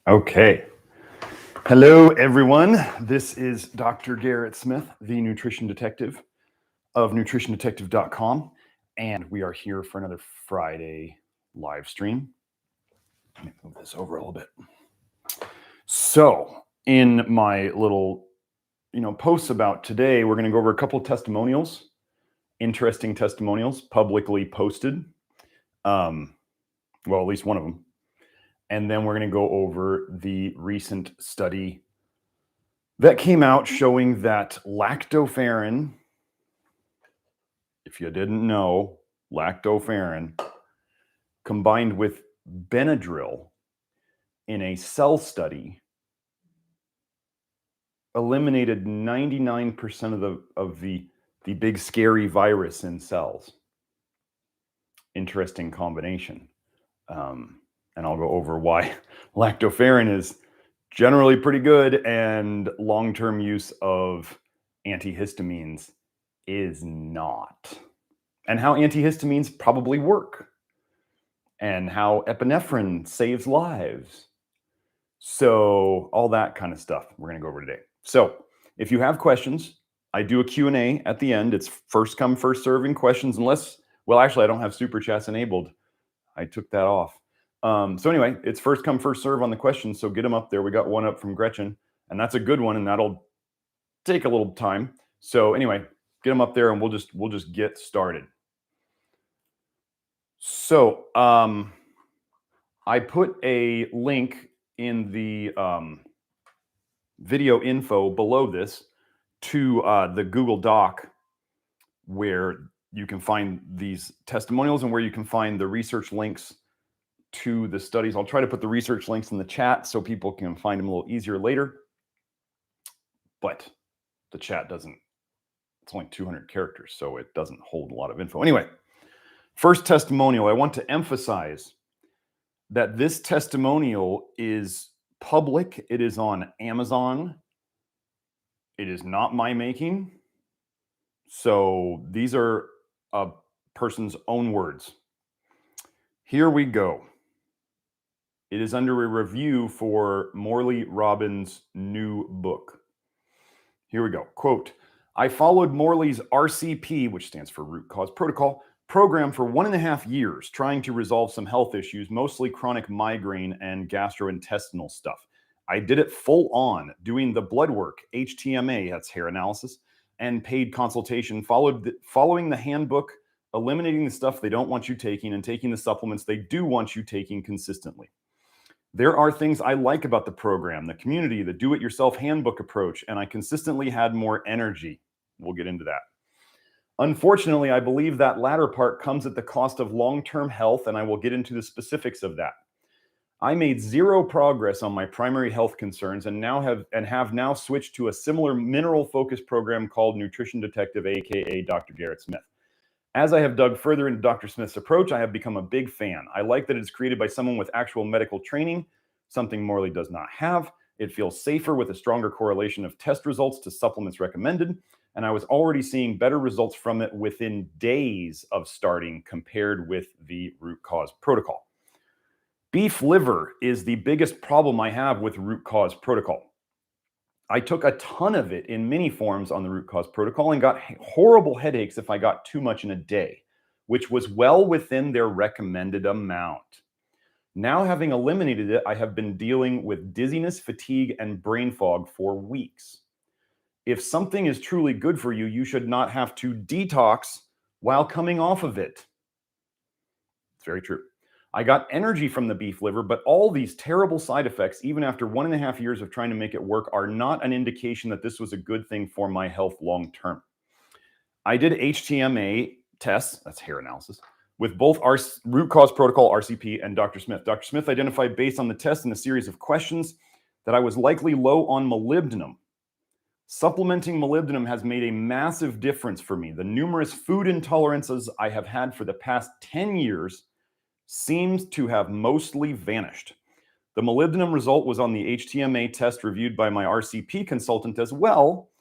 Okay. Hello, everyone. This is Dr. Garrett Smith, the nutrition detective of nutritiondetective.com, and we are here for another Friday live stream. Let me move this over a little bit. So, in my little, posts about today, we're going to go over a couple of testimonials, interesting testimonials publicly posted. Well, at least one of them. And then we're going to go over the recent study that came out showing that lactoferrin, if you didn't know, lactoferrin combined with Benadryl in a cell study eliminated 99% of the big scary virus in cells. Interesting combination. And I'll go over why lactoferrin is generally pretty good and long-term use of antihistamines is not. And how antihistamines probably work. And how epinephrine saves lives. So all that kind of stuff we're going to go over today. So if you have questions, I do a Q&A at the end. It's first come, first serving questions unless, well, actually, I don't have super chats enabled. I took that off. So anyway, it's first come, first serve on the questions. So get them up there. We got one up from Gretchen, and that's a good one, and that'll take a little time. So anyway, get them up there, and we'll just get started. So I put a link in the video info below this to the Google Doc where you can find these testimonials and where you can find the research links to the studies. I'll try to put the research links in the chat so people can find them a little easier later. But the chat doesn't, it's only 200 characters, so it doesn't hold a lot of info. Anyway, first testimonial, I want to emphasize that this testimonial is public. It is on Amazon. It is not my making. So these are a person's own words. Here we go. It is under a review for Morley Robbins' new book. Here we go. Quote, I followed Morley's RCP, which stands for Root Cause Protocol, program for 1.5 years, trying to resolve some health issues, mostly chronic migraine and gastrointestinal stuff. I did it full on, doing the blood work, HTMA, that's hair analysis, and paid consultation, following the handbook, eliminating the stuff they don't want you taking, and taking the supplements they do want you taking consistently. There are things I like about the program, the community, the do-it-yourself handbook approach, and I consistently had more energy. We'll get into that. Unfortunately, I believe that latter part comes at the cost of long-term health, and I will get into the specifics of that. I made zero progress on my primary health concerns and have now switched to a similar mineral-focused program called Nutrition Detective, aka Dr. Garrett Smith. As I have dug further into Dr. Smith's approach, I have become a big fan. I like that it's created by someone with actual medical training, something Morley does not have. It feels safer with a stronger correlation of test results to supplements recommended, and I was already seeing better results from it within days of starting compared with the Root Cause Protocol. Beef liver is the biggest problem I have with Root Cause Protocol. I took a ton of it in many forms on the Root Cause Protocol and got horrible headaches if I got too much in a day, which was well within their recommended amount. Now, having eliminated it, I have been dealing with dizziness, fatigue, and brain fog for weeks. If something is truly good for you, you should not have to detox while coming off of it. It's very true. I got energy from the beef liver, but all these terrible side effects, even after 1.5 years of trying to make it work, are not an indication that this was a good thing for my health long term. I did HTMA tests, that's hair analysis, with both our Root Cause Protocol, RCP, and Dr. Smith. Dr. Smith identified based on the test and a series of questions that I was likely low on molybdenum. Supplementing molybdenum has made a massive difference for me. The numerous food intolerances I have had for the past 10 years seems to have mostly vanished. The molybdenum result was on the HTMA test reviewed by my RCP consultant as well,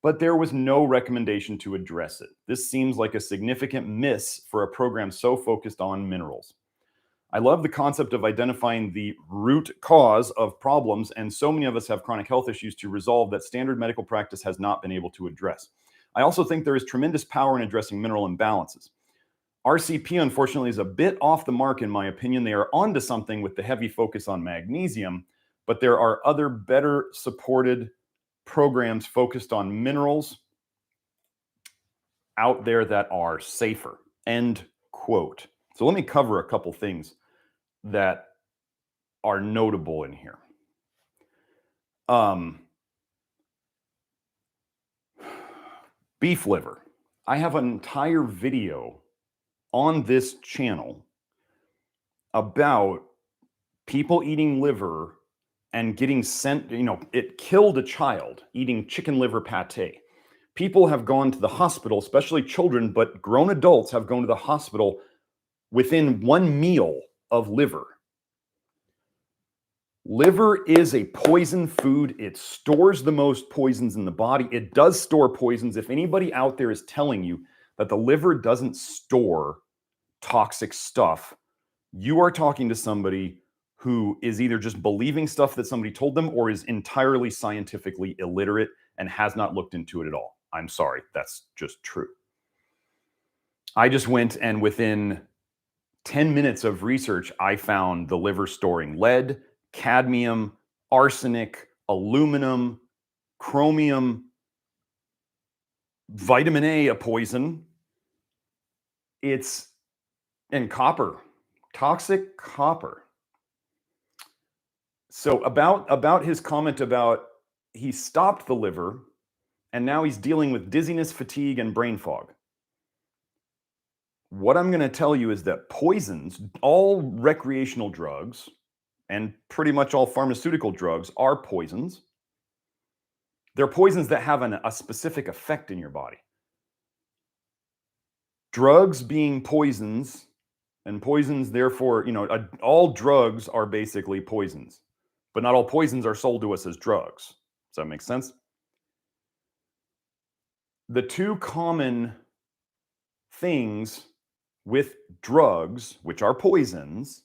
but there was no recommendation to address it. This seems like a significant miss for a program so focused on minerals. I love the concept of identifying the root cause of problems, and so many of us have chronic health issues to resolve that standard medical practice has not been able to address. I also think there is tremendous power in addressing mineral imbalances. RCP, unfortunately, is a bit off the mark, in my opinion. They are onto something with the heavy focus on magnesium, but there are other better supported programs focused on minerals out there that are safer. End quote. So let me cover a couple things that are notable in here. Beef liver. I have an entire video on this channel about people eating liver and getting sent, it killed a child eating chicken liver pate. People have gone to the hospital, especially children, but grown adults have gone to the hospital within one meal of liver. Liver is a poison food. It stores the most poisons in the body. It does store poisons. If anybody out there is telling you that the liver doesn't store toxic stuff, you are talking to somebody who is either just believing stuff that somebody told them or is entirely scientifically illiterate and has not looked into it at all. I'm sorry, that's just true. I just went and within 10 minutes of research, I found the liver storing lead, cadmium, arsenic, aluminum, chromium, vitamin A poison. And copper, toxic copper. So about his comment about he stopped the liver and now he's dealing with dizziness, fatigue, and brain fog. What I'm going to tell you is that poisons, all recreational drugs, and pretty much all pharmaceutical drugs are poisons. They're poisons that have a specific effect in your body. Drugs being poisons, and poisons, therefore, all drugs are basically poisons, but not all poisons are sold to us as drugs. Does that make sense? The two common things with drugs, which are poisons,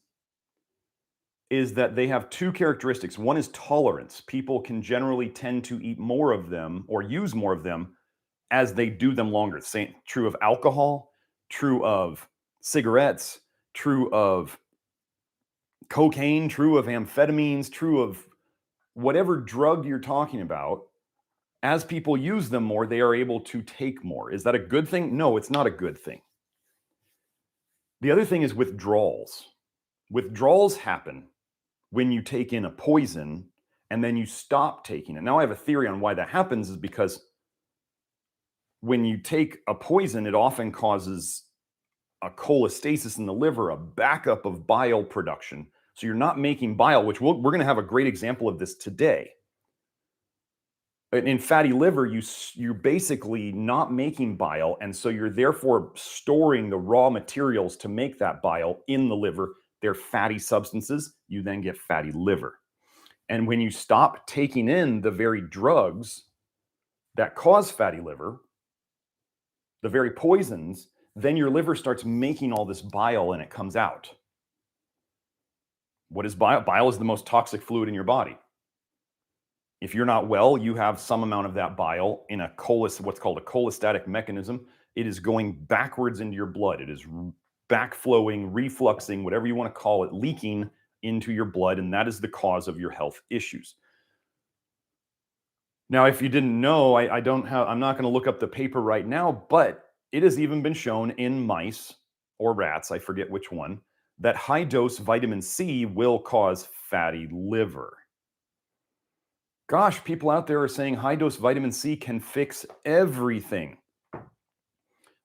is that they have two characteristics. One is tolerance. People can generally tend to eat more of them or use more of them as they do them longer. Same true of alcohol, true of cigarettes, true of cocaine, true of amphetamines, true of whatever drug you're talking about. As people use them more, they are able to take more. Is that a good thing? No, it's not a good thing. The other thing is withdrawals. Withdrawals happen when you take in a poison and then you stop taking it. Now, I have a theory on why that happens is because when you take a poison, it often causes a cholestasis in the liver, a backup of bile production. So you're not making bile, which we're going to have a great example of this today. In fatty liver, you're basically not making bile, and so you're therefore storing the raw materials to make that bile in the liver. They're fatty substances. You then get fatty liver. And when you stop taking in the very drugs that cause fatty liver, the very poisons, then your liver starts making all this bile and it comes out. What is bile? Bile is the most toxic fluid in your body. If you're not well, you have some amount of that bile in what's called a cholestatic mechanism. It is going backwards into your blood. It is backflowing, refluxing, whatever you want to call it, leaking into your blood, and that is the cause of your health issues. Now, if you didn't know, I'm not going to look up the paper right now, but it has even been shown in mice or rats, I forget which one, that high dose vitamin C will cause fatty liver. Gosh, people out there are saying high-dose vitamin C can fix everything.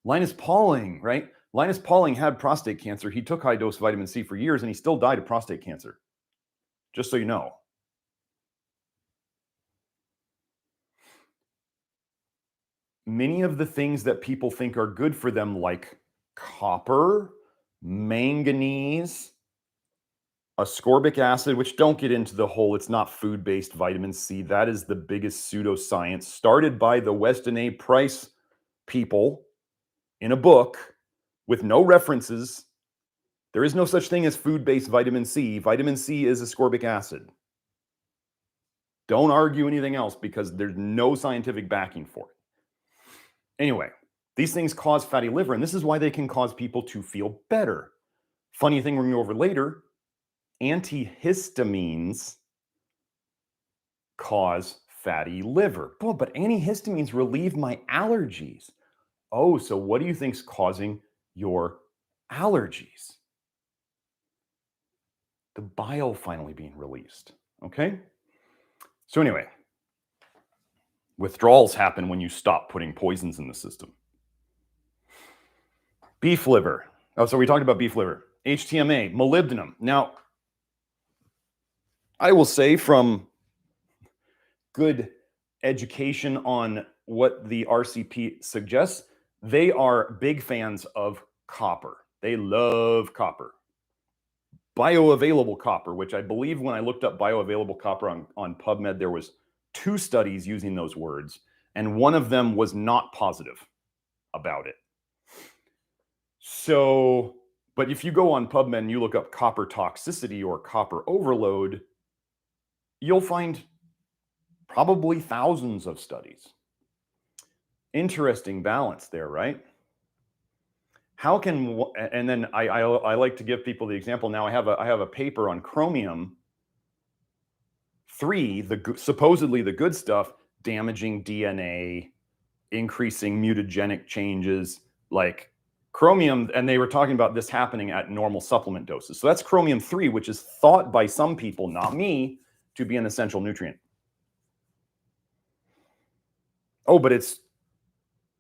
Linus Pauling, right? Linus Pauling had prostate cancer. He took high-dose vitamin C for years, and he still died of prostate cancer. Just so you know. Many of the things that people think are good for them, like copper, manganese, ascorbic acid, which don't get into the whole, it's not food-based vitamin C. That is the biggest pseudoscience started by the Weston A. Price people in a book with no references There is no such thing as food-based vitamin C. Vitamin C is ascorbic acid. Don't argue anything else because there's no scientific backing for it. Anyway, these things cause fatty liver, and this is why they can cause people to feel better. Funny thing we're going to go over later, antihistamines cause fatty liver. Oh, but antihistamines relieve my allergies. Oh, so what do you think is causing your allergies? The bile finally being released, okay? So anyway, withdrawals happen when you stop putting poisons in the system. Beef liver. Oh, so we talked about beef liver. HTMA, molybdenum. Now, I will say from good education on what the RCP suggests, they are big fans of copper. They love copper. Bioavailable copper, which I believe when I looked up bioavailable copper on PubMed, there was 2 studies using those words, and one of them was not positive about it. So, but if you go on PubMed and you look up copper toxicity or copper overload, you'll find probably thousands of studies. Interesting balance there, right? How can, and then I like to give people the example. Now I have a paper on chromium 3, supposedly the good stuff, damaging DNA, increasing mutagenic changes, like chromium, and they were talking about this happening at normal supplement doses. So that's chromium 3, which is thought by some people, not me, to be an essential nutrient. Oh, but it's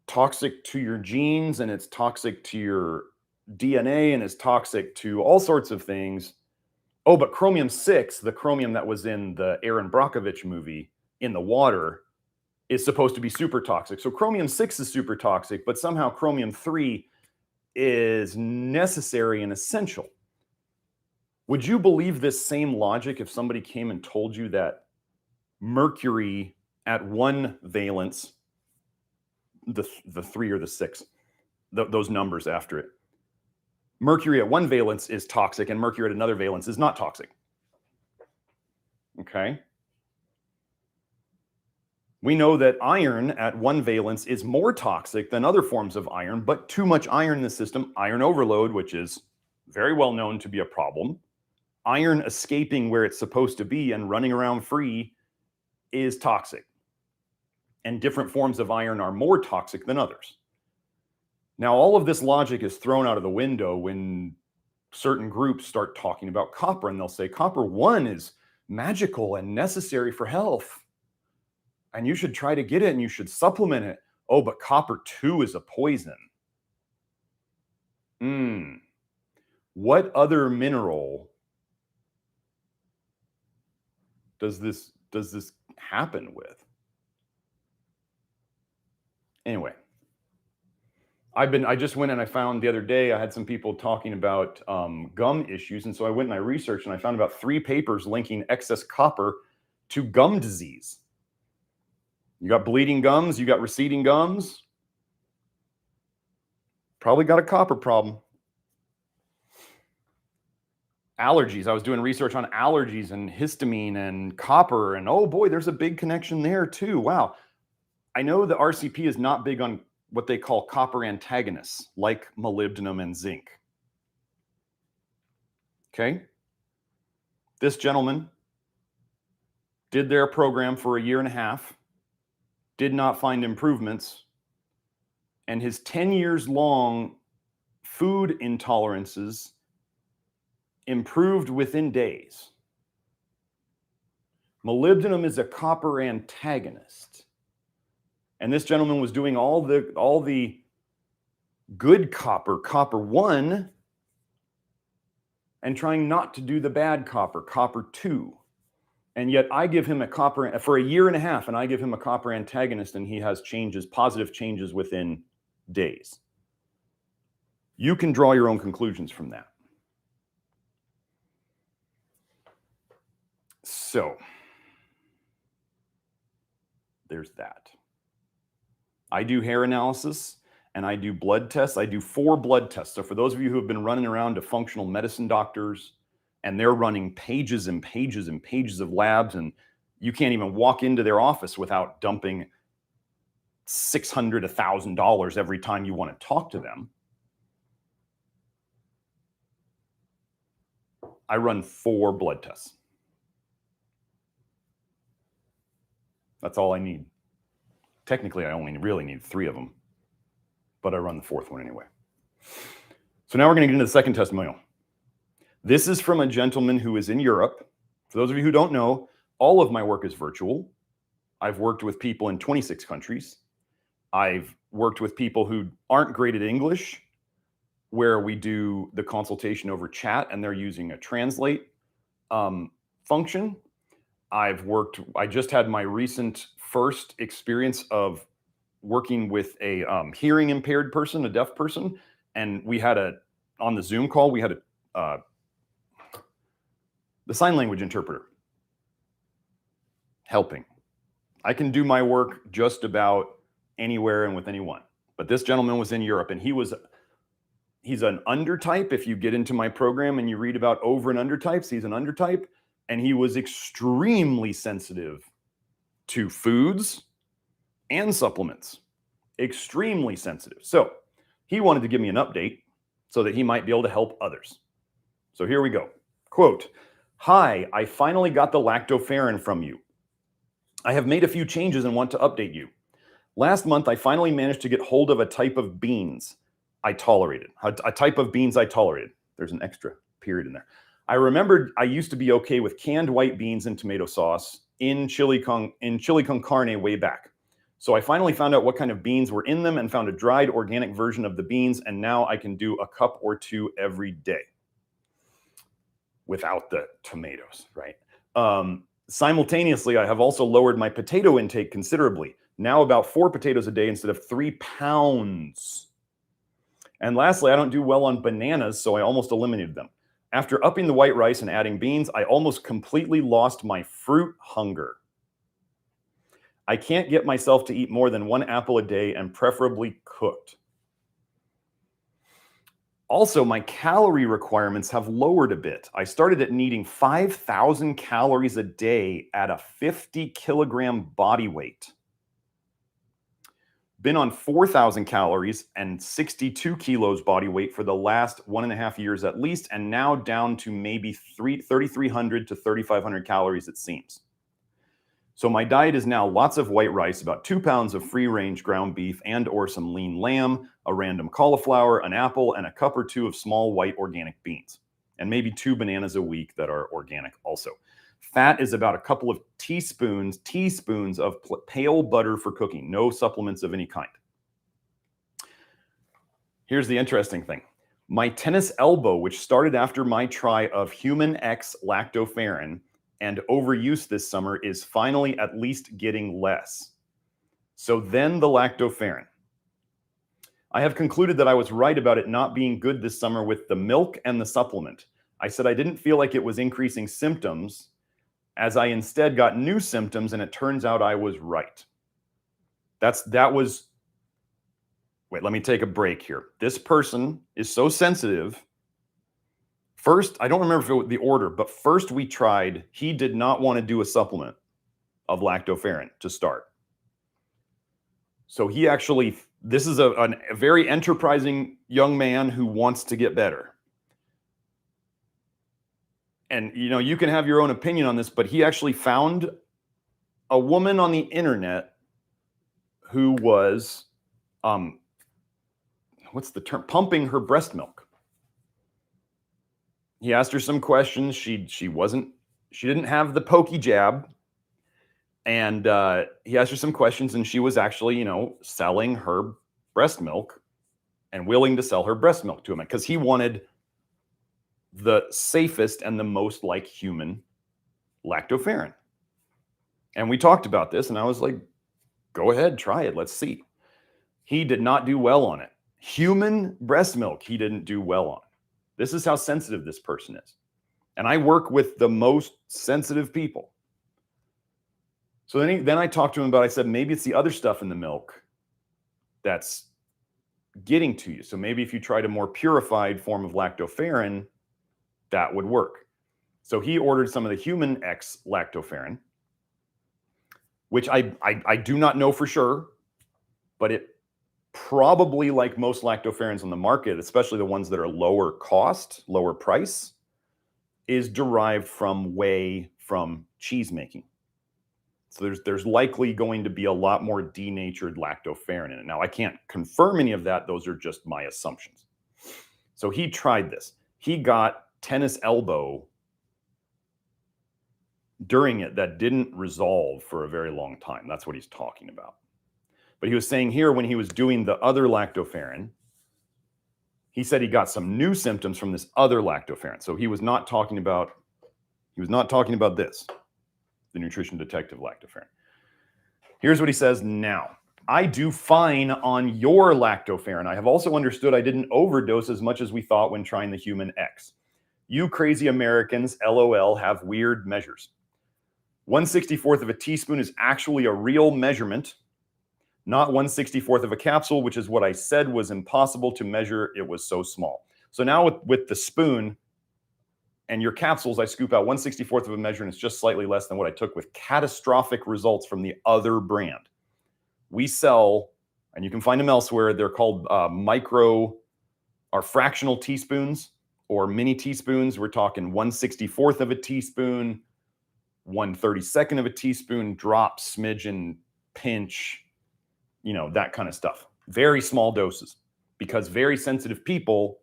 toxic to your genes, and it's toxic to your DNA, and it's toxic to all sorts of things. Oh, but chromium 6, the chromium that was in the Aaron Brockovich movie, in the water, is supposed to be super toxic. So chromium 6 is super toxic, but somehow chromium 3 is necessary and essential. Would you believe this same logic if somebody came and told you that mercury at 1 valence, the 3 or the 6, those numbers after it, mercury at 1 valence is toxic and mercury at another valence is not toxic? Okay. We know that iron at 1 valence is more toxic than other forms of iron, but too much iron in the system, iron overload, which is very well known to be a problem, iron escaping where it's supposed to be and running around free is toxic. And different forms of iron are more toxic than others. Now, all of this logic is thrown out of the window when certain groups start talking about copper, and they'll say copper 1 is magical and necessary for health, and you should try to get it and you should supplement it. Oh, but copper 2 is a poison. What other mineral does this happen with? Anyway, I just went and I found the other day, I had some people talking about gum issues. And so I went and I researched and I found about 3 papers linking excess copper to gum disease. You got bleeding gums, you got receding gums, probably got a copper problem. Allergies. I was doing research on allergies and histamine and copper, and oh boy, there's a big connection there too. Wow. I know the RCP is not big on what they call copper antagonists, like molybdenum and zinc. Okay. This gentleman did their program for 1.5 years, did not find improvements, and his 10 years long food intolerances improved within days. Molybdenum is a copper antagonist. And this gentleman was doing all the good copper, copper 1, and trying not to do the bad copper, copper 2. And yet I give him a copper for 1.5 years, and I give him a copper antagonist, and he has changes, positive changes within days. You can draw your own conclusions from that. So there's that. I do hair analysis, and I do blood tests. I do 4 blood tests. So for those of you who have been running around to functional medicine doctors and they're running pages and pages and pages of labs, and you can't even walk into their office without dumping $600, $1,000 every time you want to talk to them. I run 4 blood tests. That's all I need. Technically, I only really need 3 of them, but I run the 4th one anyway. So now we're going to get into the second testimonial. This is from a gentleman who is in Europe. For those of you who don't know, all of my work is virtual. I've worked with people in 26 countries. I've worked with people who aren't great at English, where we do the consultation over chat and they're using a translate function. I just had my recent first experience of working with a hearing impaired person, a deaf person. And we had on the Zoom call, we had the sign language interpreter helping. I can do my work just about anywhere and with anyone. But this gentleman was in Europe, and he's an undertype. If you get into my program and you read about over and undertypes, he's an undertype. And he was extremely sensitive to foods and supplements. Extremely sensitive. So he wanted to give me an update so that he might be able to help others. So here we go. Quote, "Hi, I finally got the lactoferrin from you. I have made a few changes and want to update you. Last month, I finally managed to get hold of a type of beans I tolerated. A type of beans I tolerated." There's an extra period in there. "I remembered I used to be okay with canned white beans and tomato sauce in chili con carne way back. So I finally found out what kind of beans were in them and found a dried organic version of the beans, and now I can do a cup or 2 every day without the tomatoes, right? Simultaneously, I have also lowered my potato intake considerably. Now about 4 potatoes a day instead of 3 pounds. And lastly, I don't do well on bananas, so I almost eliminated them. After upping the white rice and adding beans, I almost completely lost my fruit hunger. I can't get myself to eat more than 1 apple a day, and preferably cooked. Also, my calorie requirements have lowered a bit. I started at needing 5,000 calories a day at a 50 kilogram body weight. Been on 4,000 calories and 62 kilos body weight for the last 1.5 years at least, and now down to maybe 3,300 to 3,500 calories, it seems. So my diet is now lots of white rice, about 2 pounds of free-range ground beef and or some lean lamb, a random cauliflower, an apple, and a cup or 2 of small white organic beans, and maybe 2 bananas a week that are organic also. Fat is about a couple of teaspoons of pale butter for cooking, no supplements of any kind. Here's the interesting thing. My tennis elbow, which started after my try of Human X lactoferrin and overuse this summer, is finally at least getting less. So then the lactoferrin. I have concluded that I was right about it not being good this summer with the milk and the supplement. I said I didn't feel like it was increasing symptoms, as I instead got new symptoms, and it turns out I was right. Wait, let me take a break here. This person is so sensitive. First, I don't remember if it was the order, but first we tried, he did not want to do a supplement of lactoferrin to start. So he actually, this is a very enterprising young man who wants to get better. And you can have your own opinion on this, but he actually found a woman on the internet who was, what's the term? Pumping her breast milk. He asked her some questions. She didn't have the pokey jab. And he asked her some questions, and she was actually, selling her breast milk and willing to sell her breast milk to him because he wanted the safest and the most like human lactoferrin. And we talked about this, and I was like, go ahead, try it. Let's see. He did not do well on it. Human breast milk, he didn't do well on. This is how sensitive this person is. And I work with the most sensitive people. So then I talked to him about, I said, maybe it's the other stuff in the milk that's getting to you. So maybe if you tried a more purified form of lactoferrin, that would work. So he ordered some of the human X lactoferrin, which I do not know for sure, but it probably, like most lactoferrins on the market, especially the ones that are lower cost, lower price, is derived from whey from cheese making. So there's likely going to be a lot more denatured lactoferrin in it. Now, I can't confirm any of that. Those are just my assumptions. So he tried this. He got tennis elbow during it that didn't resolve for a very long time. That's what he's talking about. But he was saying here, when he was doing the other lactoferrin, he said he got some new symptoms from this other lactoferrin. So he was not talking about this, the nutrition detective lactoferrin. Here's what he says now. I do fine on your lactoferrin. I have also understood I didn't overdose as much as we thought when trying the human X. You crazy Americans, LOL, have weird measures. 1/64th of a teaspoon is actually a real measurement, not 1/64th of a capsule, which is what I said was impossible to measure. It was so small. So now with the spoon and your capsules, I scoop out 1/64th of a measure, and it's just slightly less than what I took with catastrophic results from the other brand. We sell, and you can find them elsewhere, they're called micro or fractional teaspoons or mini teaspoons. We're talking 1/64th of a teaspoon, 1/32nd of a teaspoon, drop, smidgen, pinch, you know, that kind of stuff. Very small doses, because very sensitive people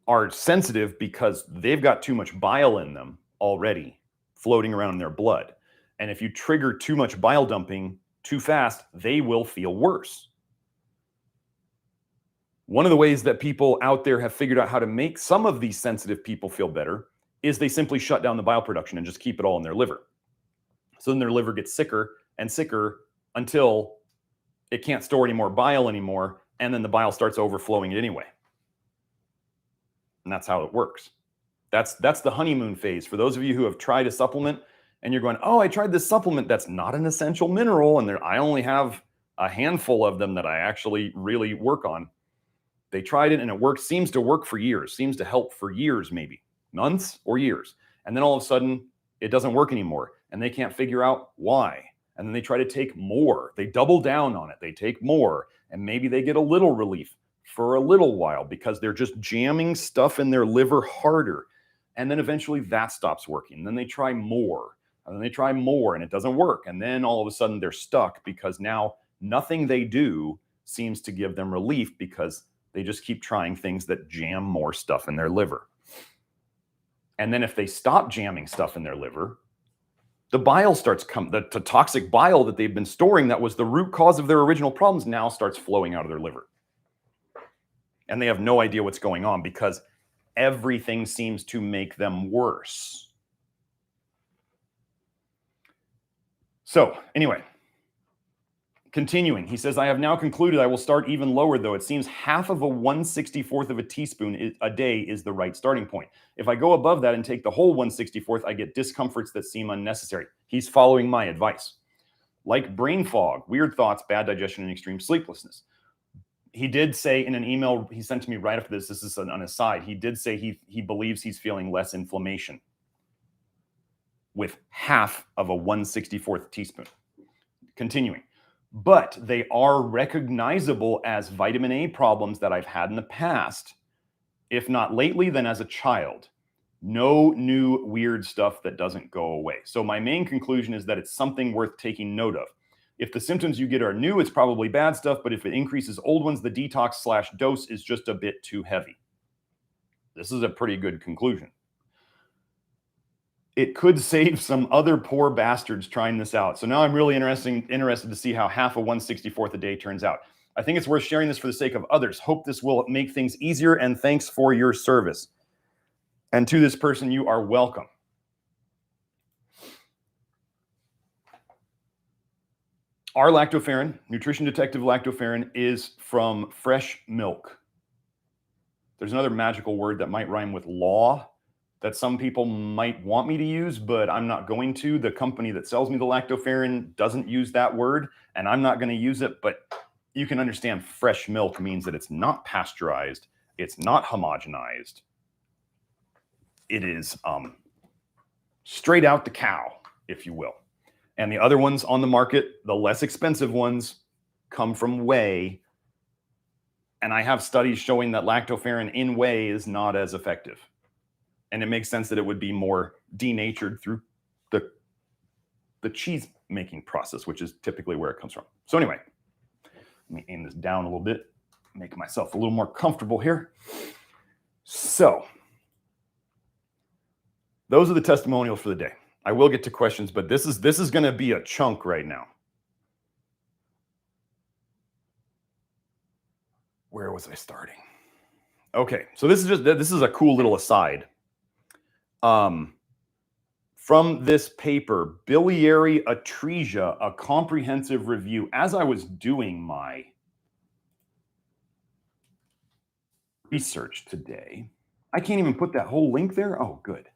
are sensitive because they've got too much bile in them already floating around in their blood. And if you trigger too much bile dumping too fast, they will feel worse. One of the ways that people out there have figured out how to make some of these sensitive people feel better is they simply shut down the bile production and just keep it all in their liver. So then their liver gets sicker and sicker until it can't store any more bile anymore, and then the bile starts overflowing it anyway. And that's how it works. That's the honeymoon phase. For those of you who have tried a supplement and you're going, oh, I tried this supplement that's not an essential mineral, and I only have a handful of them that I actually really work on. They tried it and it works, seems to work for years, seems to help for years, maybe months or years. And then all of a sudden it doesn't work anymore and they can't figure out why. And then they try to take more. They double down on it. They take more, and maybe they get a little relief for a little while because they're just jamming stuff in their liver harder. And then eventually that stops working. And then they try more, and then they try more, and it doesn't work. And then all of a sudden they're stuck because now nothing they do seems to give them relief because they just keep trying things that jam more stuff in their liver. And then if they stop jamming stuff in their liver, the bile starts coming, the toxic bile that they've been storing that was the root cause of their original problems now starts flowing out of their liver. And they have no idea what's going on because everything seems to make them worse. So anyway, continuing, he says, I have now concluded I will start even lower, though. It seems half of a 1/64th of a teaspoon a day is the right starting point. If I go above that and take the whole 1/64th, I get discomforts that seem unnecessary. He's following my advice. Like brain fog, weird thoughts, bad digestion, and extreme sleeplessness. He did say in an email he sent to me right after this is an aside, he did say he believes he's feeling less inflammation with half of a 1/64th teaspoon. Continuing. But they are recognizable as vitamin A problems that I've had in the past. If not lately, then as a child. No new weird stuff that doesn't go away. So my main conclusion is that it's something worth taking note of. If the symptoms you get are new, it's probably bad stuff, but if it increases old ones, the detox/dose is just a bit too heavy. This is a pretty good conclusion. It could save some other poor bastards trying this out. So now I'm really interested to see how half a 1/64th a day turns out. I think it's worth sharing this for the sake of others. Hope this will make things easier, and thanks for your service. And to this person, you are welcome. Our lactoferrin, nutrition detective lactoferrin, is from fresh milk. There's another magical word that might rhyme with law that some people might want me to use, but I'm not going to. The company that sells me the lactoferrin doesn't use that word, and I'm not going to use it. But you can understand fresh milk means that it's not pasteurized, it's not homogenized. It is straight out the cow, if you will. And the other ones on the market, the less expensive ones, come from whey. And I have studies showing that lactoferrin in whey is not as effective. And it makes sense that it would be more denatured through the cheese making process, which is typically where it comes from. So anyway, let me aim this down a little bit, make myself a little more comfortable here. So those are the testimonials for the day. I will get to questions, but this is going to be a chunk right now. Where was I starting? Okay, so this is a cool little aside. From this paper, Biliary Atresia, a comprehensive review. As I was doing my research today, I can't even put that whole link there. Oh, good.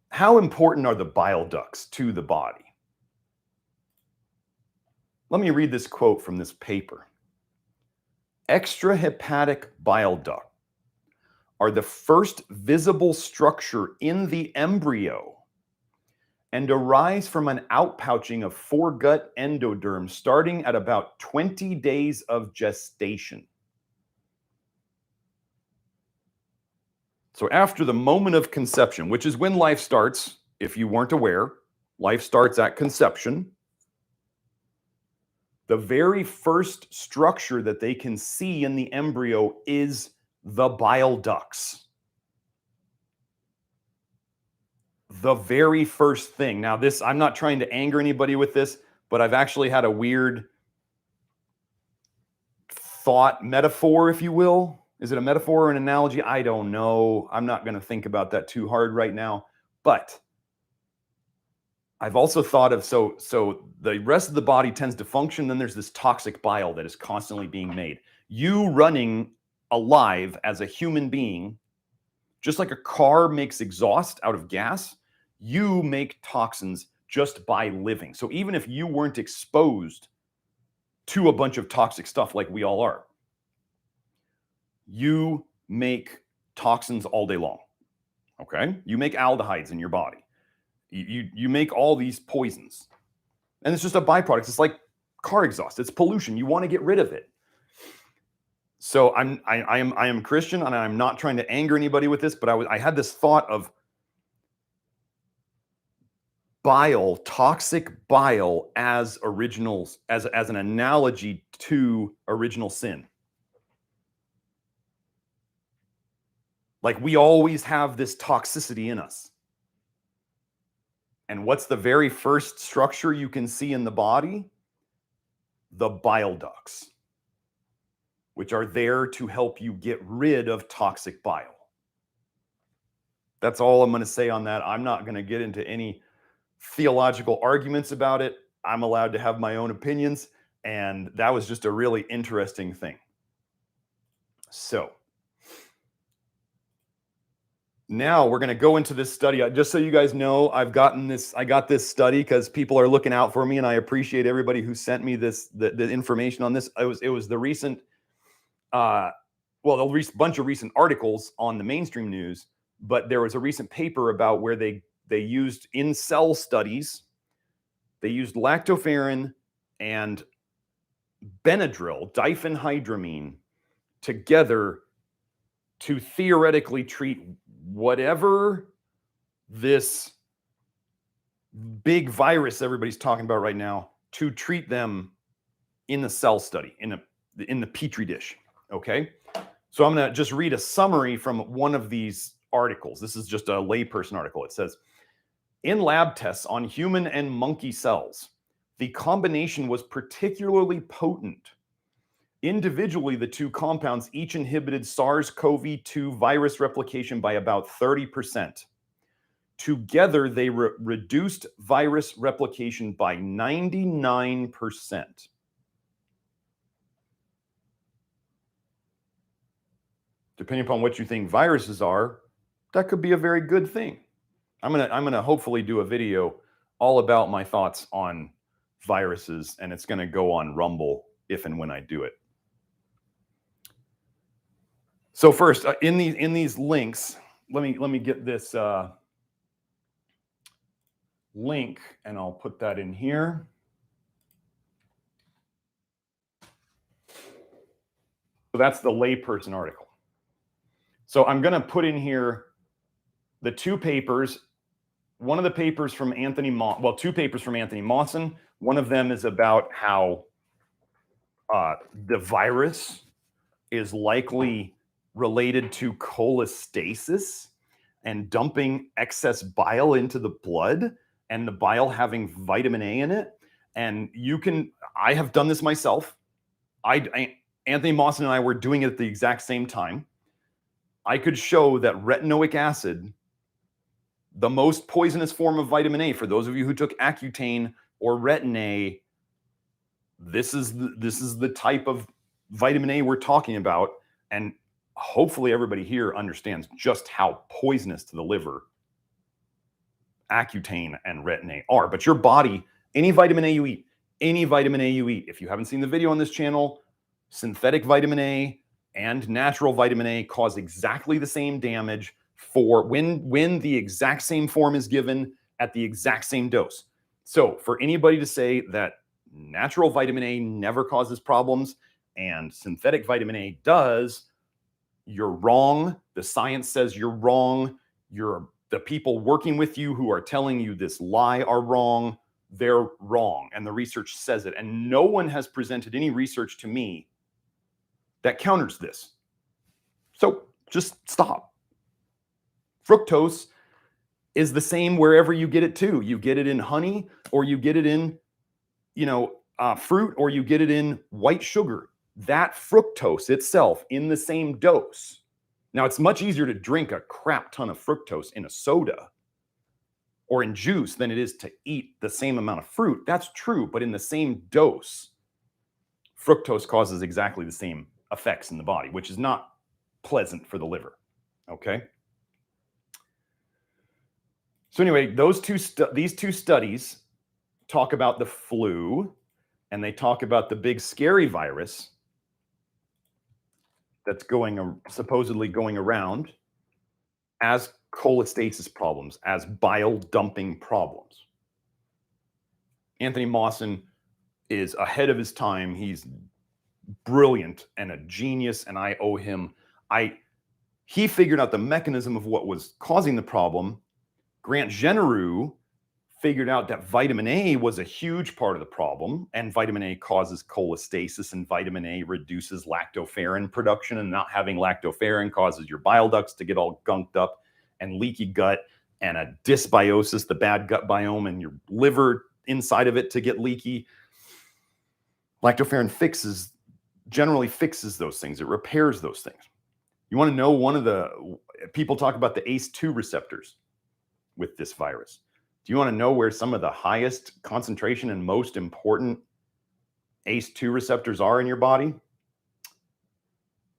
How important are the bile ducts to the body? Let me read this quote from this paper. Extrahepatic bile duct are the first visible structure in the embryo and arise from an outpouching of foregut endoderm starting at about 20 days of gestation. So after the moment of conception, which is when life starts, if you weren't aware, life starts at conception. The very first structure that they can see in the embryo is the bile ducts. The very first thing. Now this, I'm not trying to anger anybody with this, but I've actually had a weird thought metaphor, if you will. Is it a metaphor or an analogy? I don't know. I'm not going to think about that too hard right now. But I've also thought of, so the rest of the body tends to function. Then there's this toxic bile that is constantly being made. You running alive as a human being, just like a car makes exhaust out of gas, you make toxins just by living. So even if you weren't exposed to a bunch of toxic stuff like we all are, you make toxins all day long. Okay? You make aldehydes in your body. You make all these poisons. And it's just a byproduct. It's like car exhaust. It's pollution. You want to get rid of it. So I am Christian, and I'm not trying to anger anybody with this, but I had this thought of bile, toxic bile as originals, as an analogy to original sin. Like we always have this toxicity in us. And what's the very first structure you can see in the body? The bile ducts, which are there to help you get rid of toxic bile. That's all I'm going to say on that. I'm not going to get into any theological arguments about it. I'm allowed to have my own opinions, and that was just a really interesting thing. So now we're going to go into this study. Just so you guys know, I got this study because people are looking out for me, and I appreciate everybody who sent me the information on this. It was the recent, a bunch of recent articles on the mainstream news, but there was a recent paper about where they used in cell studies, they used lactoferrin and Benadryl, diphenhydramine, together to theoretically treat whatever this big virus everybody's talking about right now, to treat them in the cell study, in the Petri dish. Okay, so I'm going to just read a summary from one of these articles. This is just a layperson article. It says, in lab tests on human and monkey cells, the combination was particularly potent. Individually, the two compounds each inhibited SARS-CoV-2 virus replication by about 30%. Together, they reduced virus replication by 99%. Depending upon what you think viruses are, that could be a very good thing. I'm gonna hopefully do a video all about my thoughts on viruses, and it's going to go on Rumble if and when I do it. So first, in these links, let me get this link, and I'll put that in here. So that's the layperson article. So I'm going to put in here the two papers. One of the papers from two papers from Anthony Mawson. One of them is about how the virus is likely related to cholestasis and dumping excess bile into the blood, and the bile having vitamin A in it. And I have done this myself. Anthony Mawson and I were doing it at the exact same time. I could show that retinoic acid, the most poisonous form of vitamin A, for those of you who took Accutane or Retin-A, this is the type of vitamin A we're talking about. And hopefully everybody here understands just how poisonous to the liver Accutane and Retin-A are. But your body, any vitamin A you eat, if you haven't seen the video on this channel, synthetic vitamin A and natural vitamin A cause exactly the same damage for when the exact same form is given at the exact same dose. So for anybody to say that natural vitamin A never causes problems and synthetic vitamin A does, you're wrong. The science says you're wrong. The people working with you who are telling you this lie are wrong. They're wrong. And the research says it. And no one has presented any research to me that counters this. So just stop. Fructose is the same wherever you get it too. You get it in honey, or you get it in, fruit, or you get it in white sugar. That fructose itself in the same dose. Now, it's much easier to drink a crap ton of fructose in a soda or in juice than it is to eat the same amount of fruit. That's true, but in the same dose, fructose causes exactly the same effects in the body, which is not pleasant for the liver. Okay. So anyway, these two studies talk about the flu, and they talk about the big scary virus that's supposedly going around as cholestasis problems, as bile dumping problems. Anthony Mawson is ahead of his time. He's brilliant and a genius, and I owe him. He figured out the mechanism of what was causing the problem. Grant Genereux figured out that vitamin A was a huge part of the problem, and vitamin A causes cholestasis, and vitamin A reduces lactoferrin production, and not having lactoferrin causes your bile ducts to get all gunked up and leaky gut, and a dysbiosis, the bad gut biome, and your liver inside of it to get leaky. Lactoferrin generally fixes those things. It repairs those things. You want to know people talk about the ACE2 receptors with this virus. Do you want to know where some of the highest concentration and most important ACE2 receptors are in your body?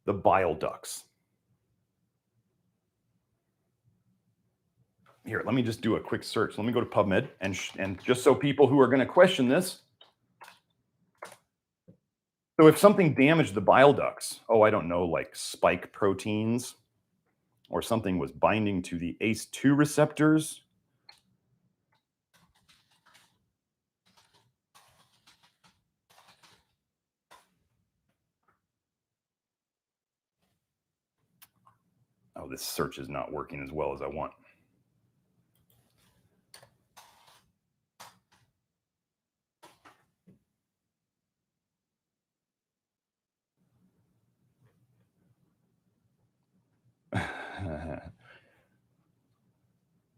The bile ducts. Here, let me just do a quick search. Let me go to PubMed, and just so people who are going to question this. So if something damaged the bile ducts, I don't know, like spike proteins, or something was binding to the ACE2 receptors, this search is not working as well as I want.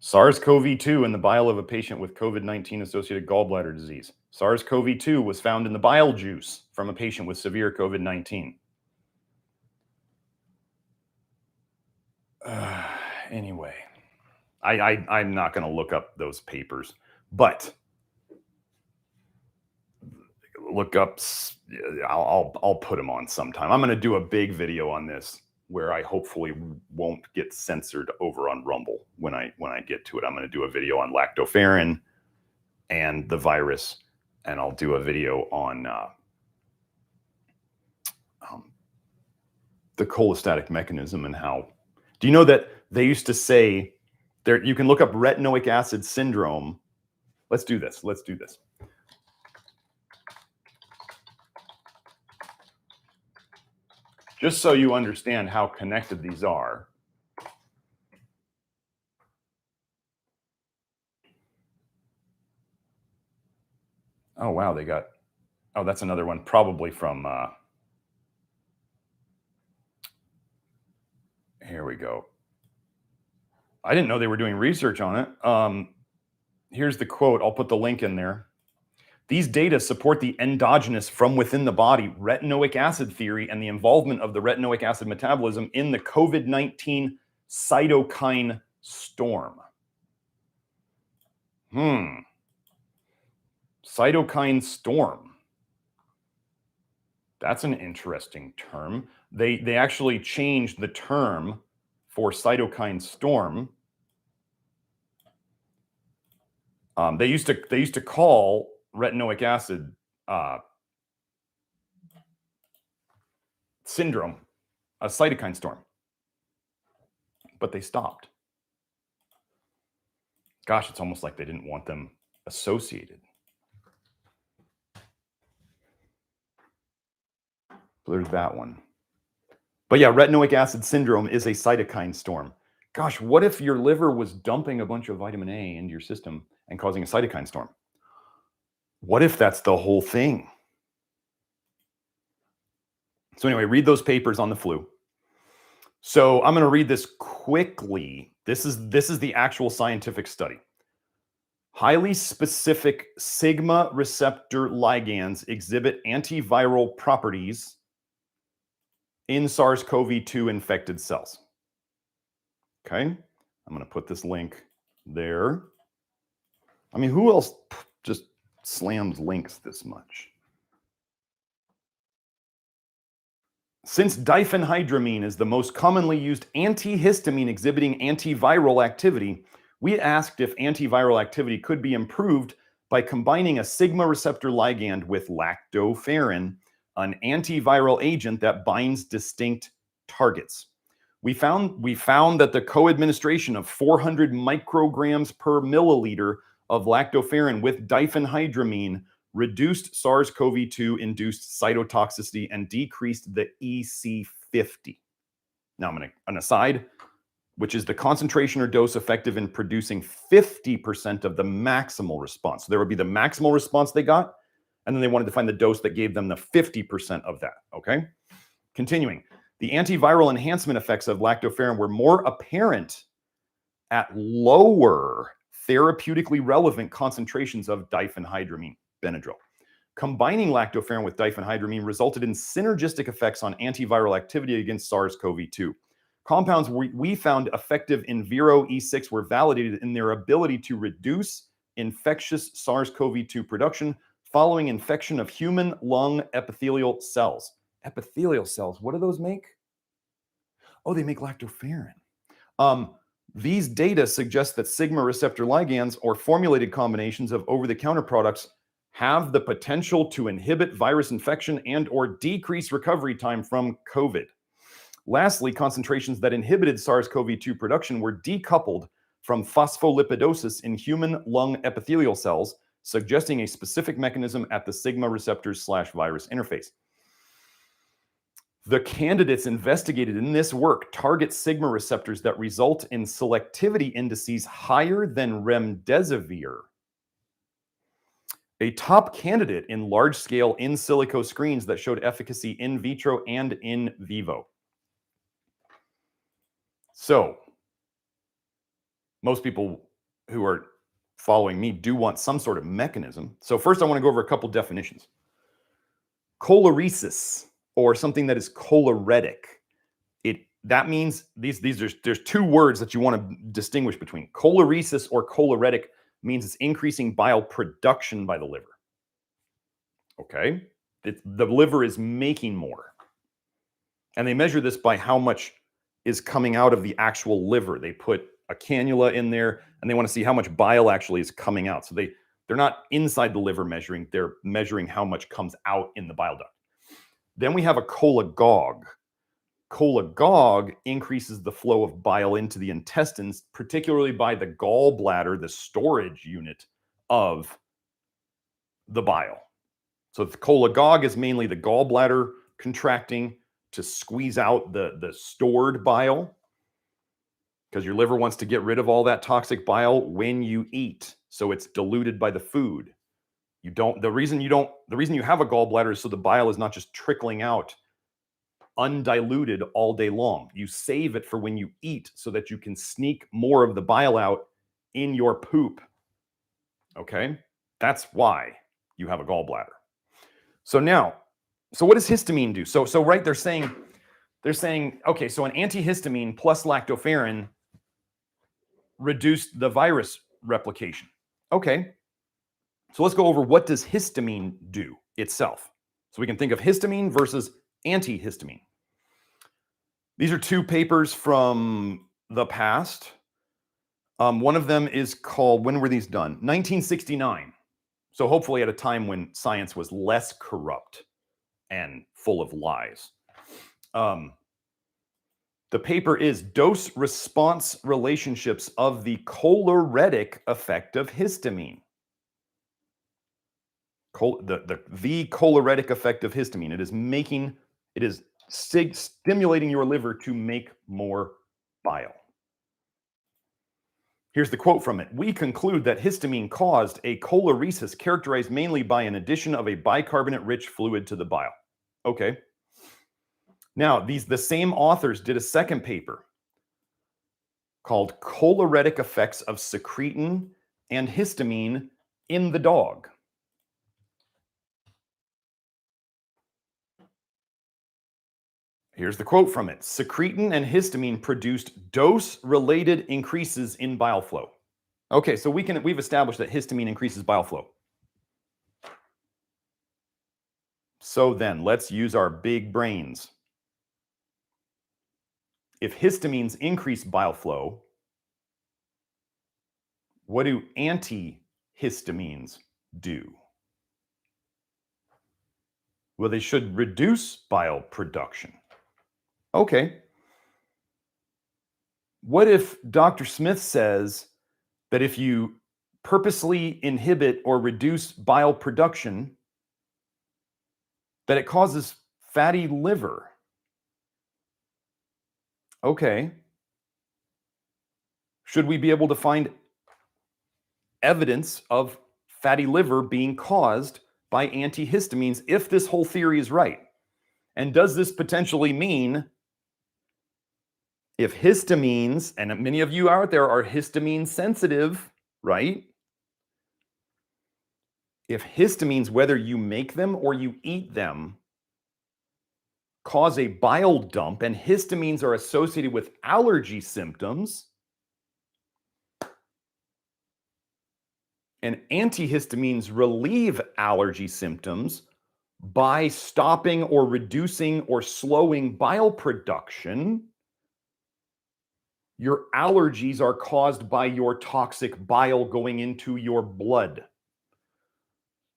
SARS-CoV-2 in the bile of a patient with COVID-19 associated gallbladder disease. SARS-CoV-2 was found in the bile juice from a patient with severe COVID-19. Anyway, I'm not going to look up those papers, but lookups, I'll put them on sometime. I'm going to do a big video on this where I hopefully won't get censored over on Rumble when I get to it. I'm going to do a video on lactoferrin and the virus, and I'll do a video on the cholestatic mechanism and how. Do you know that they used to say there? You can look up retinoic acid syndrome. Let's do this. Let's do this. Just so you understand how connected these are. Oh, wow, they got, oh, that's another one, probably from, here we go. I didn't know they were doing research on it. Here's the quote. I'll put the link in there. These data support the endogenous from within the body retinoic acid theory and the involvement of the retinoic acid metabolism in the COVID-19 cytokine storm. Cytokine storm. That's an interesting term. They actually changed the term for cytokine storm. They used to call retinoic acid syndrome a cytokine storm, but they stopped. Gosh, it's almost like they didn't want them associated. So there's that one. But yeah, retinoic acid syndrome is a cytokine storm. Gosh, what if your liver was dumping a bunch of vitamin A into your system and causing a cytokine storm? What if that's the whole thing? So anyway, read those papers on the flu. So I'm going to read this quickly. This is the actual scientific study. Highly specific sigma receptor ligands exhibit antiviral properties in SARS-CoV-2 infected cells. Okay, I'm going to put this link there. I mean, who else just slams links this much? Since diphenhydramine is the most commonly used antihistamine exhibiting antiviral activity, we asked if antiviral activity could be improved by combining a sigma receptor ligand with lactoferrin, an antiviral agent that binds distinct targets. We found that the co-administration of 400 micrograms per milliliter of lactoferrin with diphenhydramine reduced SARS-CoV-2 induced cytotoxicity and decreased the EC50. Now I'm going to, an aside, which is the concentration or dose effective in producing 50% of the maximal response. So there would be the maximal response they got, and then they wanted to find the dose that gave them the 50% of that, okay? Continuing, the antiviral enhancement effects of lactoferrin were more apparent at lower therapeutically relevant concentrations of diphenhydramine Benadryl. Combining lactoferrin with diphenhydramine resulted in synergistic effects on antiviral activity against SARS-CoV-2. Compounds we found effective in Vero E6 were validated in their ability to reduce infectious SARS-CoV-2 production following infection of human lung epithelial cells. Epithelial cells, what do those make? Oh, they make lactoferrin. These data suggest that sigma receptor ligands or formulated combinations of over-the-counter products have the potential to inhibit virus infection and or decrease recovery time from COVID. Lastly, concentrations that inhibited SARS-CoV-2 production were decoupled from phospholipidosis in human lung epithelial cells, suggesting a specific mechanism at the sigma receptors/virus interface. The candidates investigated in this work target sigma receptors that result in selectivity indices higher than remdesivir. A top candidate in large-scale in silico screens that showed efficacy in vitro and in vivo. So, most people who are following me do want some sort of mechanism. So first I want to go over a couple definitions. Choleresis, or something that is choleretic. That means there's two words that you want to distinguish between. Choleresis or choleretic means it's increasing bile production by the liver. Okay? The liver is making more. And they measure this by how much is coming out of the actual liver. They put a cannula in there and they want to see how much bile actually is coming out. So They're not inside the liver measuring, they're measuring how much comes out in the bile duct. Then we have a cholagogue. Cholagogue increases the flow of bile into the intestines, particularly by the gallbladder, the storage unit of the bile. So the cholagogue is mainly the gallbladder contracting to squeeze out the stored bile, because your liver wants to get rid of all that toxic bile when you eat, so it's diluted by the food. The reason you have a gallbladder is so the bile is not just trickling out undiluted all day long. You save it for when you eat so that you can sneak more of the bile out in your poop. Okay? That's why you have a gallbladder. So what does histamine do? So right, they're saying, okay, so an antihistamine plus lactoferrin reduced the virus replication. Okay. So let's go over, what does histamine do itself? So we can think of histamine versus antihistamine. These are two papers from the past. One of them is called, when were these done? 1969. So hopefully at a time when science was less corrupt and full of lies. The paper is Dose-Response Relationships of the Choleretic Effect of Histamine. The choleretic effect of histamine. It is stimulating your liver to make more bile. Here's the quote from it. We conclude that histamine caused a choleresis characterized mainly by an addition of a bicarbonate-rich fluid to the bile. Okay. Now, the same authors did a second paper called Choleretic Effects of Secretin and Histamine in the Dog. Here's the quote from it. Secretin and histamine produced dose-related increases in bile flow. Okay, so we've established that histamine increases bile flow. So then, let's use our big brains. If histamines increase bile flow, what do antihistamines do? Well, they should reduce bile production. Okay. What if Dr. Smith says that if you purposely inhibit or reduce bile production, that it causes fatty liver? Okay. Should we be able to find evidence of fatty liver being caused by antihistamines if this whole theory is right? And does this potentially mean, if histamines, and many of you out there are histamine sensitive, right? If histamines, whether you make them or you eat them, cause a bile dump, and histamines are associated with allergy symptoms, and antihistamines relieve allergy symptoms by stopping or reducing or slowing bile production, your allergies are caused by your toxic bile going into your blood.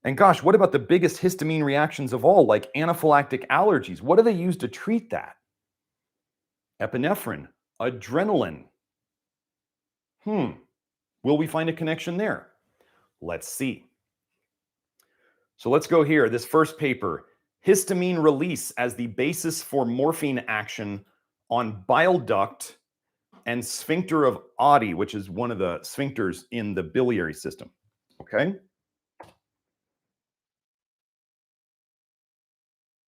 And gosh, what about the biggest histamine reactions of all, like anaphylactic allergies? What do they use to treat that? Epinephrine, adrenaline. Will we find a connection there? Let's see. So let's go here. This first paper, histamine release as the basis for morphine action on bile duct and sphincter of Oddi, which is one of the sphincters in the biliary system. Okay.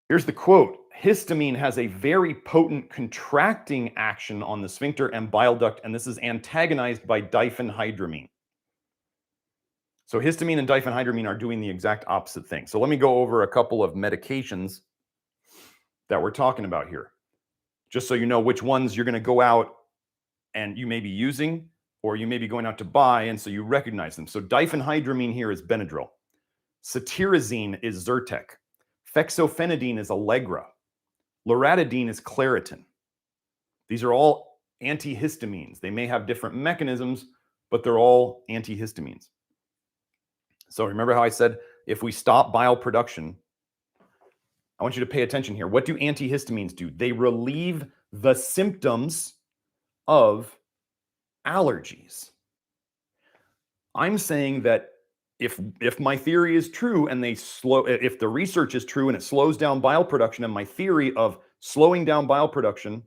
Here's the quote. Histamine has a very potent contracting action on the sphincter and bile duct, and this is antagonized by diphenhydramine. So histamine and diphenhydramine are doing the exact opposite thing. So let me go over a couple of medications that we're talking about here, just so you know which ones you're going to go out and you may be using, or you may be going out to buy, and so you recognize them. So diphenhydramine here is Benadryl. Cetirizine is Zyrtec. Fexofenadine is Allegra. Loratadine is Claritin. These are all antihistamines. They may have different mechanisms, but they're all antihistamines. So remember how I said if we stop bile production, I want you to pay attention here. What do antihistamines do? They relieve the symptoms of allergies. I'm saying that if my theory is true and if the research is true and it slows down bile production, and my theory of slowing down bile production,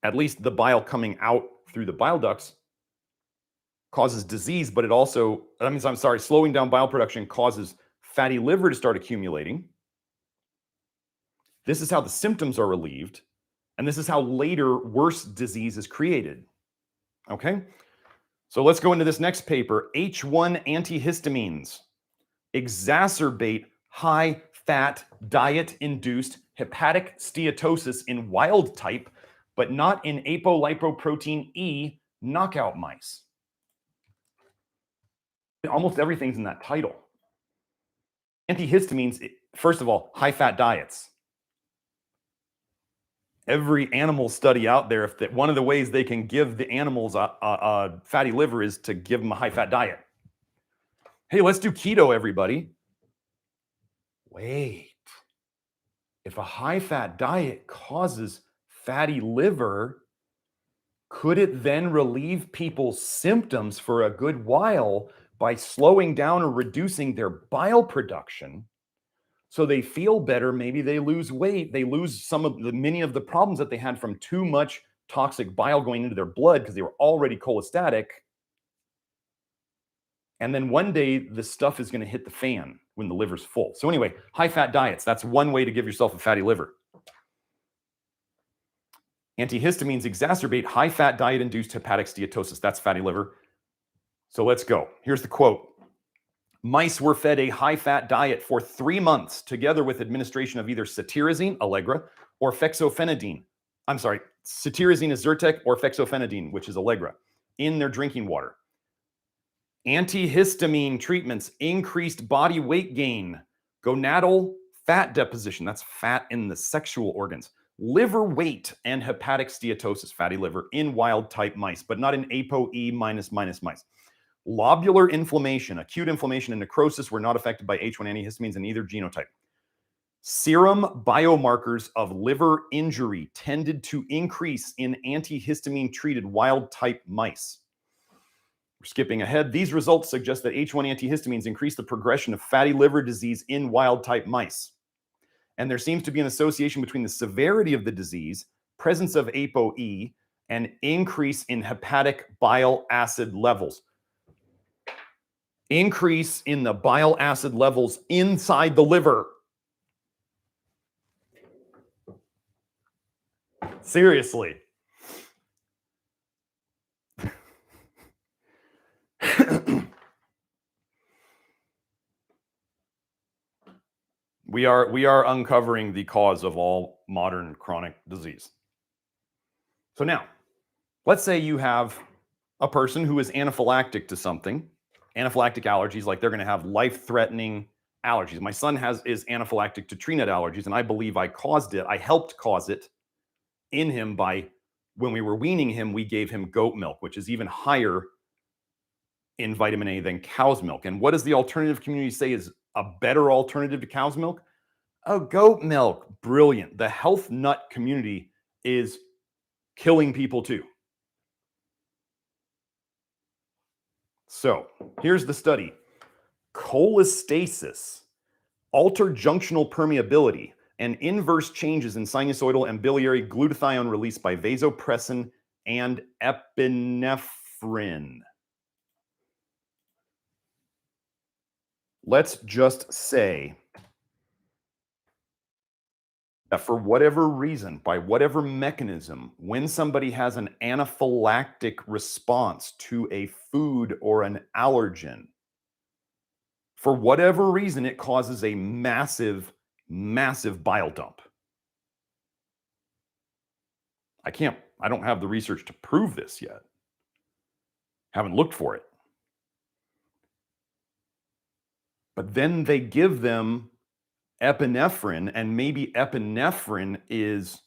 at least the bile coming out through the bile ducts, causes disease, but it also, slowing down bile production causes fatty liver to start accumulating. This is how the symptoms are relieved, and this is how later worse disease is created. Okay? So let's go into this next paper. H1 antihistamines exacerbate high-fat diet-induced hepatic steatosis in wild type, but not in apolipoprotein E knockout mice. Almost everything's in that title. Antihistamines, first of all, high-fat diets. Every animal study out there, one of the ways they can give the animals a fatty liver is to give them a high-fat diet. Hey, let's do keto, everybody. Wait. If a high-fat diet causes fatty liver, could it then relieve people's symptoms for a good while by slowing down or reducing their bile production so they feel better? Maybe they lose weight. They lose many of the problems that they had from too much toxic bile going into their blood because they were already cholestatic. And then one day the stuff is going to hit the fan when the liver's full. So anyway, high-fat diets, that's one way to give yourself a fatty liver. Antihistamines exacerbate high-fat diet-induced hepatic steatosis. That's fatty liver. So let's go. Here's the quote. Mice were fed a high-fat diet for 3 months together with administration of either cetirizine, Allegra, or fexofenadine. Cetirizine is Zyrtec, or fexofenadine, which is Allegra, in their drinking water. Antihistamine treatments increased body weight gain, gonadal fat deposition, that's fat in the sexual organs, liver weight, and hepatic steatosis, fatty liver, in wild-type mice, but not in ApoE minus mice. Lobular inflammation, acute inflammation, and necrosis were not affected by H1 antihistamines in either genotype. Serum biomarkers of liver injury tended to increase in antihistamine-treated wild-type mice. We're skipping ahead. These results suggest that H1 antihistamines increase the progression of fatty liver disease in wild-type mice. And there seems to be an association between the severity of the disease, presence of ApoE, and increase in hepatic bile acid levels. Increase in the bile acid levels inside the liver. Seriously. We are uncovering the cause of all modern chronic disease. So now, let's say you have a person who is anaphylactic to something, anaphylactic allergies, like they're going to have life-threatening allergies. My son is anaphylactic to tree nut allergies, and I believe I caused it. I helped cause it in him by, when we were weaning him, we gave him goat milk, which is even higher in vitamin A than cow's milk. And what does the alternative community say is a better alternative to cow's milk? Oh, goat milk. Brilliant. The health nut community is killing people too. So here's the study. Cholestasis, altered junctional permeability, and inverse changes in sinusoidal and biliary glutathione release by vasopressin and epinephrine. Let's just say that for whatever reason, by whatever mechanism, when somebody has an anaphylactic response to a food or an allergen, for whatever reason, it causes a massive, massive bile dump. I don't have the research to prove this yet. Haven't looked for it. But then they give them epinephrine, and maybe epinephrine is,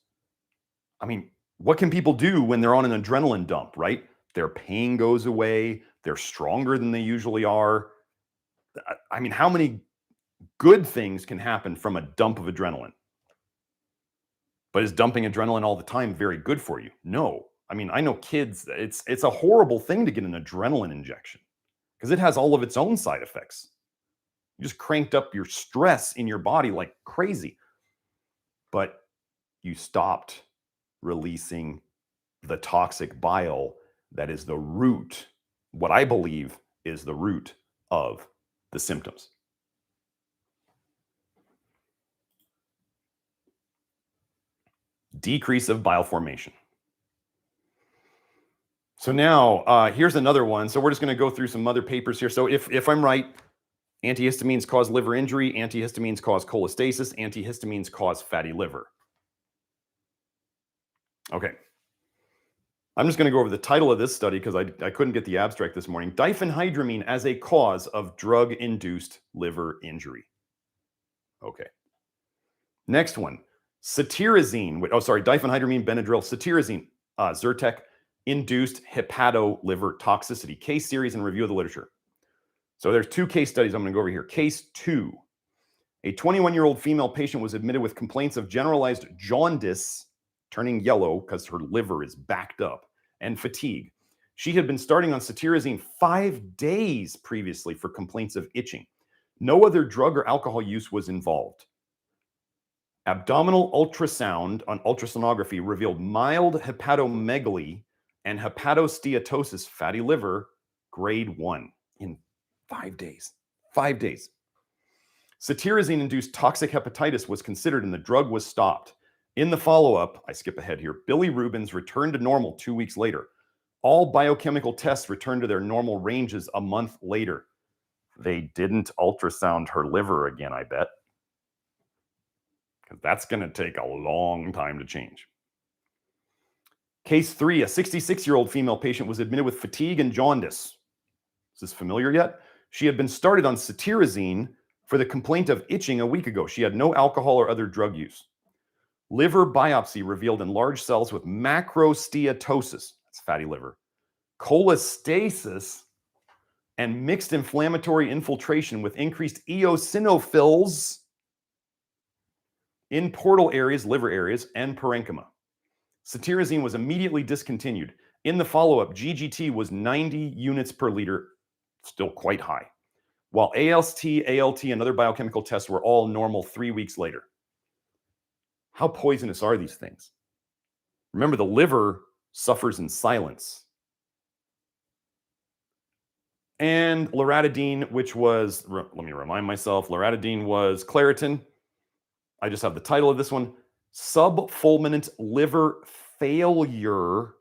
what can people do when they're on an adrenaline dump, right? Their pain goes away. They're stronger than they usually are. I mean, how many good things can happen from a dump of adrenaline? But is dumping adrenaline all the time very good for you? No. I mean, I know kids, it's a horrible thing to get an adrenaline injection because it has all of its own side effects. You just cranked up your stress in your body like crazy. But you stopped releasing the toxic bile that is the root, what I believe is the root of the symptoms. Decrease of bile formation. So now here's another one. So we're just going to go through some other papers here. So if I'm right, antihistamines cause liver injury, antihistamines cause cholestasis, antihistamines cause fatty liver. Okay. I'm just going to go over the title of this study because I couldn't get the abstract this morning. Diphenhydramine as a cause of drug-induced liver injury. Okay. Next one. Cetirizine. Diphenhydramine Benadryl. Cetirizine. Zyrtec induced hepatoliver toxicity. Case series and review of the literature. So there's two case studies I'm going to go over here. Case 2. A 21-year-old female patient was admitted with complaints of generalized jaundice, turning yellow because her liver is backed up, and fatigue. She had been starting on cetirizine 5 days previously for complaints of itching. No other drug or alcohol use was involved. Abdominal ultrasound on ultrasonography revealed mild hepatomegaly and hepatosteatosis, fatty liver, grade 1 in 5 days. 5 days. Cetirizine-induced toxic hepatitis was considered and the drug was stopped. In the follow-up, I skip ahead here, bilirubins returned to normal 2 weeks later. All biochemical tests returned to their normal ranges a month later. They didn't ultrasound her liver again, I bet. Because that's going to take a long time to change. Case 3, a 66-year-old female patient was admitted with fatigue and jaundice. Is this familiar yet? She had been started on cetirizine for the complaint of itching a week ago. She had no alcohol or other drug use. Liver biopsy revealed enlarged cells with macrosteatosis, that's fatty liver, cholestasis, and mixed inflammatory infiltration with increased eosinophils in portal areas, liver areas, and parenchyma. Cetirizine was immediately discontinued. In the follow-up, GGT was 90 units per liter, still quite high, while AST, ALT, and other biochemical tests were all normal 3 weeks later. How poisonous are these things? Remember, the liver suffers in silence. And loratadine, which was, let me remind myself, loratadine was Claritin. I just have the title of this one, subfulminant liver failure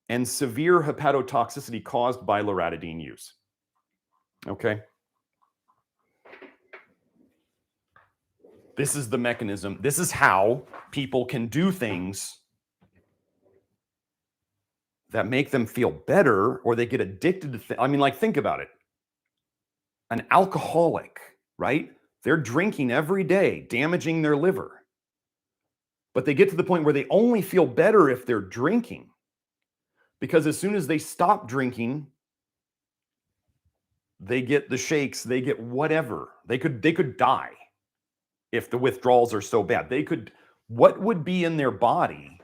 and severe hepatotoxicity caused by loratadine use. Okay. This is the mechanism. This is how people can do things that make them feel better, or they get addicted to things. I mean, like, think about it. An alcoholic, right? They're drinking every day, damaging their liver. But they get to the point where they only feel better if they're drinking. Because as soon as they stop drinking, they get the shakes, they get whatever. They could die if the withdrawals are so bad. What would be in their body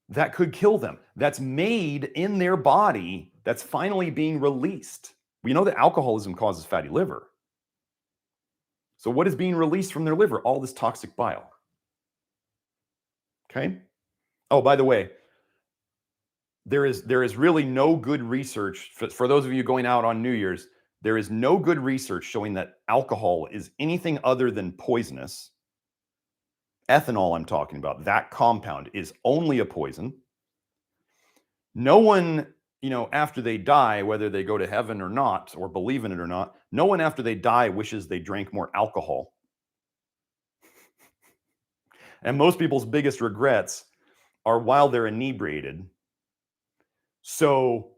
that could kill them? That's made in their body, that's finally being released. We know that alcoholism causes fatty liver. So what is being released from their liver? All this toxic bile. Okay? Oh, by the way, there is really no good research, for those of you going out on New Year's, there is no good research showing that alcohol is anything other than poisonous. Ethanol, I'm talking about, that compound is only a poison. No one, after they die, whether they go to heaven or not, or believe in it or not, no one after they die wishes they drank more alcohol. And most people's biggest regrets are while they're inebriated. So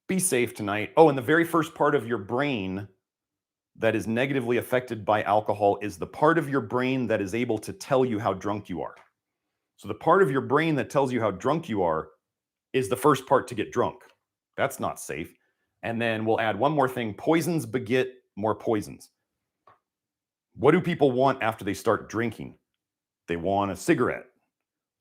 be safe tonight. Oh, and the very first part of your brain that is negatively affected by alcohol is the part of your brain that is able to tell you how drunk you are. So the part of your brain that tells you how drunk you are is the first part to get drunk. That's not safe. And then we'll add one more thing. Poisons beget more poisons. What do people want after they start drinking? They want a cigarette.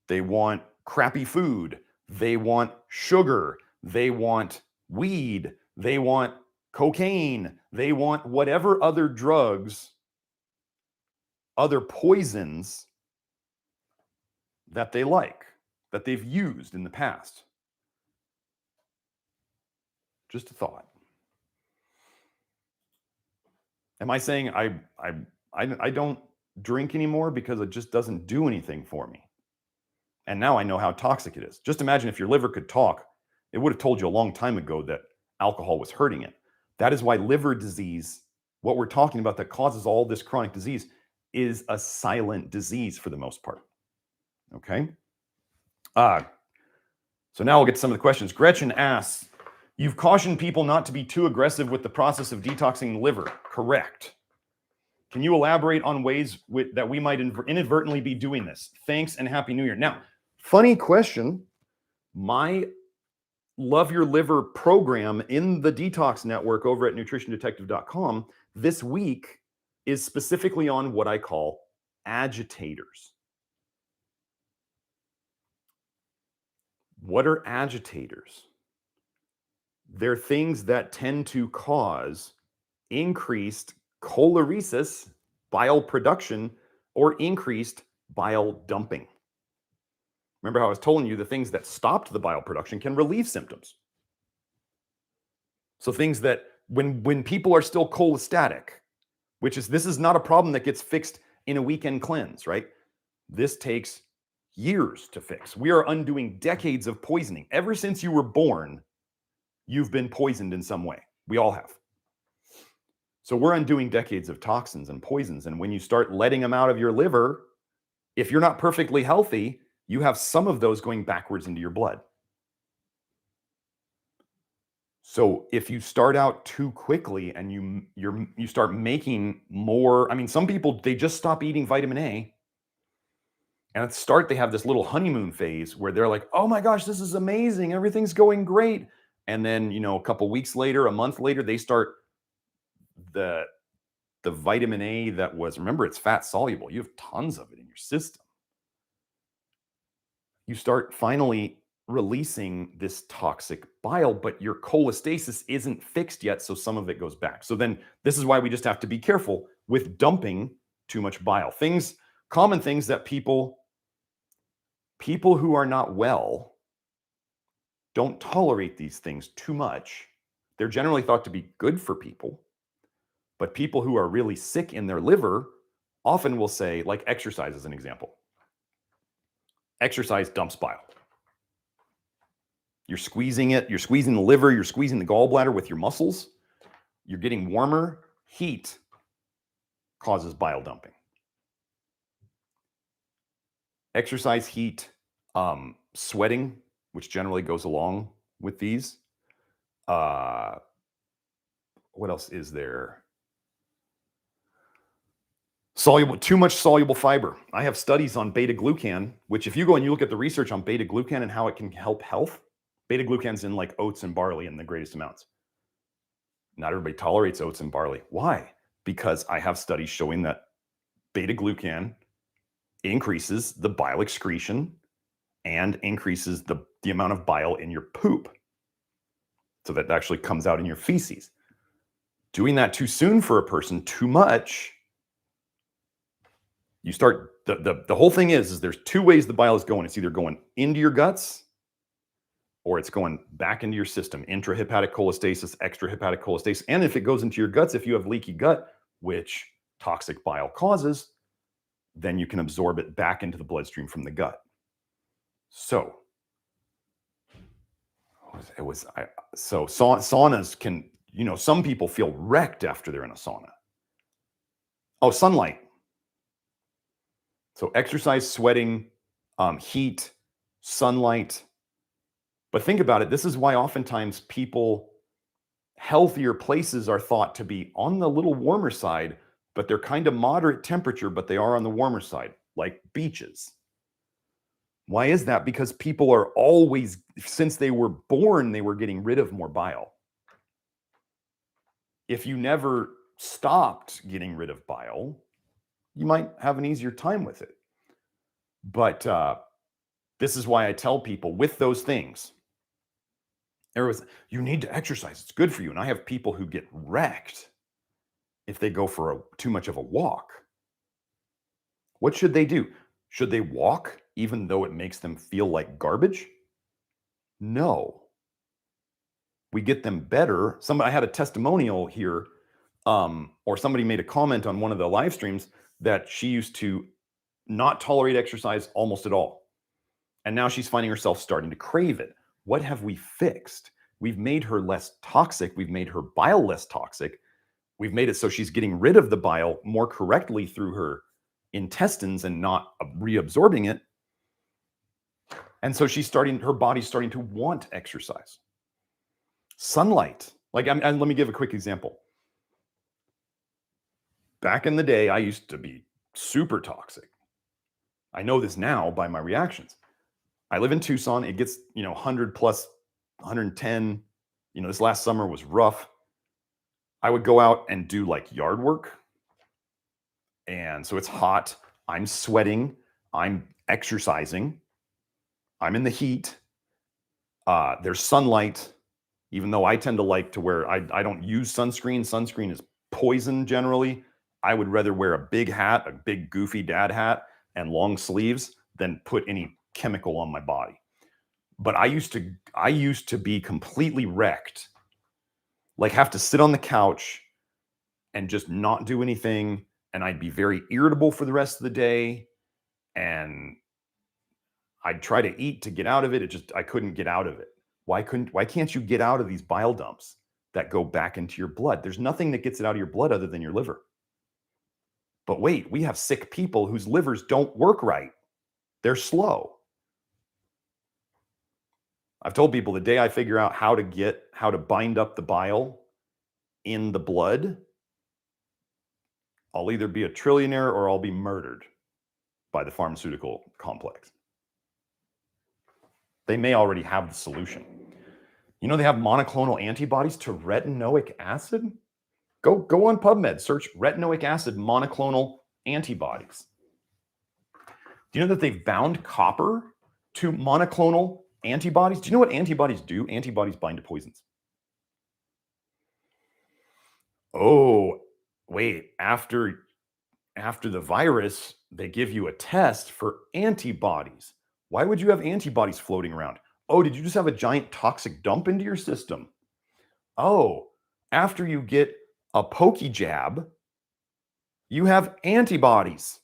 They want crappy food. They want sugar. They want weed. They want cocaine. They want whatever other drugs, other poisons that they like, that they've used in the past. Just a thought. Am I saying I don't drink anymore because it just doesn't do anything for me? And now I know how toxic it is. Just imagine if your liver could talk, it would have told you a long time ago that alcohol was hurting it. That is why liver disease, what we're talking about that causes all this chronic disease, is a silent disease for the most part. Okay? So now we'll get to some of the questions. Gretchen asks, you've cautioned people not to be too aggressive with the process of detoxing the liver. Correct. Can you elaborate on ways that we might inadvertently be doing this? Thanks and Happy New Year. Now, funny question. My Love Your Liver program in the Detox Network over at nutritiondetective.com this week is specifically on what I call agitators. What are agitators? They're things that tend to cause increased choleresis, bile production, or increased bile dumping. Remember how I was telling you the things that stopped the bile production can relieve symptoms. So things that when people are still cholestatic, this is not a problem that gets fixed in a weekend cleanse, right? This takes years to fix. We are undoing decades of poisoning. Ever since you were born, you've been poisoned in some way. We all have. So we're undoing decades of toxins and poisons. And when you start letting them out of your liver, if you're not perfectly healthy, you have some of those going backwards into your blood. So if you start out too quickly and you start making more, some people, they just stop eating vitamin A. And at the start, they have this little honeymoon phase where they're like, oh my gosh, this is amazing. Everything's going great. And then, a couple weeks later, a month later, they start the vitamin A that was, remember, it's fat soluble. You have tons of it in your system. You start finally releasing this toxic bile, but your cholestasis isn't fixed yet, so some of it goes back. So then this is why we just have to be careful with dumping too much bile. Common things that people who are not well don't tolerate these things too much. They're generally thought to be good for people, but people who are really sick in their liver often will say, like exercise as an example. Exercise dumps bile. You're squeezing it, you're squeezing the liver, you're squeezing the gallbladder with your muscles. You're getting warmer. Heat causes bile dumping. Exercise, heat, sweating, which generally goes along with these. What else is there? Too much soluble fiber. I have studies on beta-glucan, which if you go and you look at the research on beta-glucan and how it can help health, beta-glucan's in like oats and barley in the greatest amounts. Not everybody tolerates oats and barley. Why? Because I have studies showing that beta-glucan increases the bile excretion and increases the amount of bile in your poop. So that actually comes out in your feces. Doing that too soon for a person, too much, you start, the whole thing is there's two ways the bile is going. It's either going into your guts or it's going back into your system, intrahepatic cholestasis, extrahepatic cholestasis. And if it goes into your guts, if you have leaky gut, which toxic bile causes, then you can absorb it back into the bloodstream from the gut. So saunas can, some people feel wrecked after they're in a sauna. Oh, sunlight. So exercise, sweating, heat, sunlight. But think about it. This is why oftentimes healthier places are thought to be on the little warmer side, but they're kind of moderate temperature, but they are on the warmer side, like beaches. Why is that? Because people are always, since they were born, they were getting rid of more bile. if you never stopped getting rid of bile, you might have an easier time with it. But this is why I tell people with those things, you need to exercise. It's good for you. And I have people who get wrecked if they go for too much of a walk. What should they do? Should they walk even though it makes them feel like garbage? No. We get them better. I had a testimonial here, or somebody made a comment on one of the live streams that she used to not tolerate exercise almost at all. And now she's finding herself starting to crave it. What have we fixed? We've made her less toxic. We've made her bile less toxic. We've made it so she's getting rid of the bile more correctly through her intestines and not reabsorbing it. And so her body's starting to want exercise. Sunlight. Let me give a quick example. Back in the day, I used to be super toxic. I know this now by my reactions. I live in Tucson. It gets, 100 plus, 110. This last summer was rough. I would go out and do yard work. And so it's hot. I'm sweating. I'm exercising. I'm in the heat. There's sunlight, even though I tend to like to wear, I don't use sunscreen. Sunscreen is poison generally. I would rather wear a big hat, a big goofy dad hat and long sleeves than put any chemical on my body. But I used to be completely wrecked, have to sit on the couch and just not do anything. And I'd be very irritable for the rest of the day. And I'd try to eat to get out of it. I couldn't get out of it. Why can't you get out of these bile dumps that go back into your blood? There's nothing that gets it out of your blood other than your liver. But wait, we have sick people whose livers don't work right. They're slow. I've told people the day I figure out how to bind up the bile in the blood, I'll either be a trillionaire or I'll be murdered by the pharmaceutical complex. They may already have the solution. They have monoclonal antibodies to retinoic acid. Go on PubMed, search retinoic acid monoclonal antibodies. Do you know that they've bound copper to monoclonal antibodies? Do you know what antibodies do? Antibodies bind to poisons. Oh, wait, after the virus, they give you a test for antibodies. Why would you have antibodies floating around? Oh, did you just have a giant toxic dump into your system? Oh, after you get a pokey jab, you have antibodies.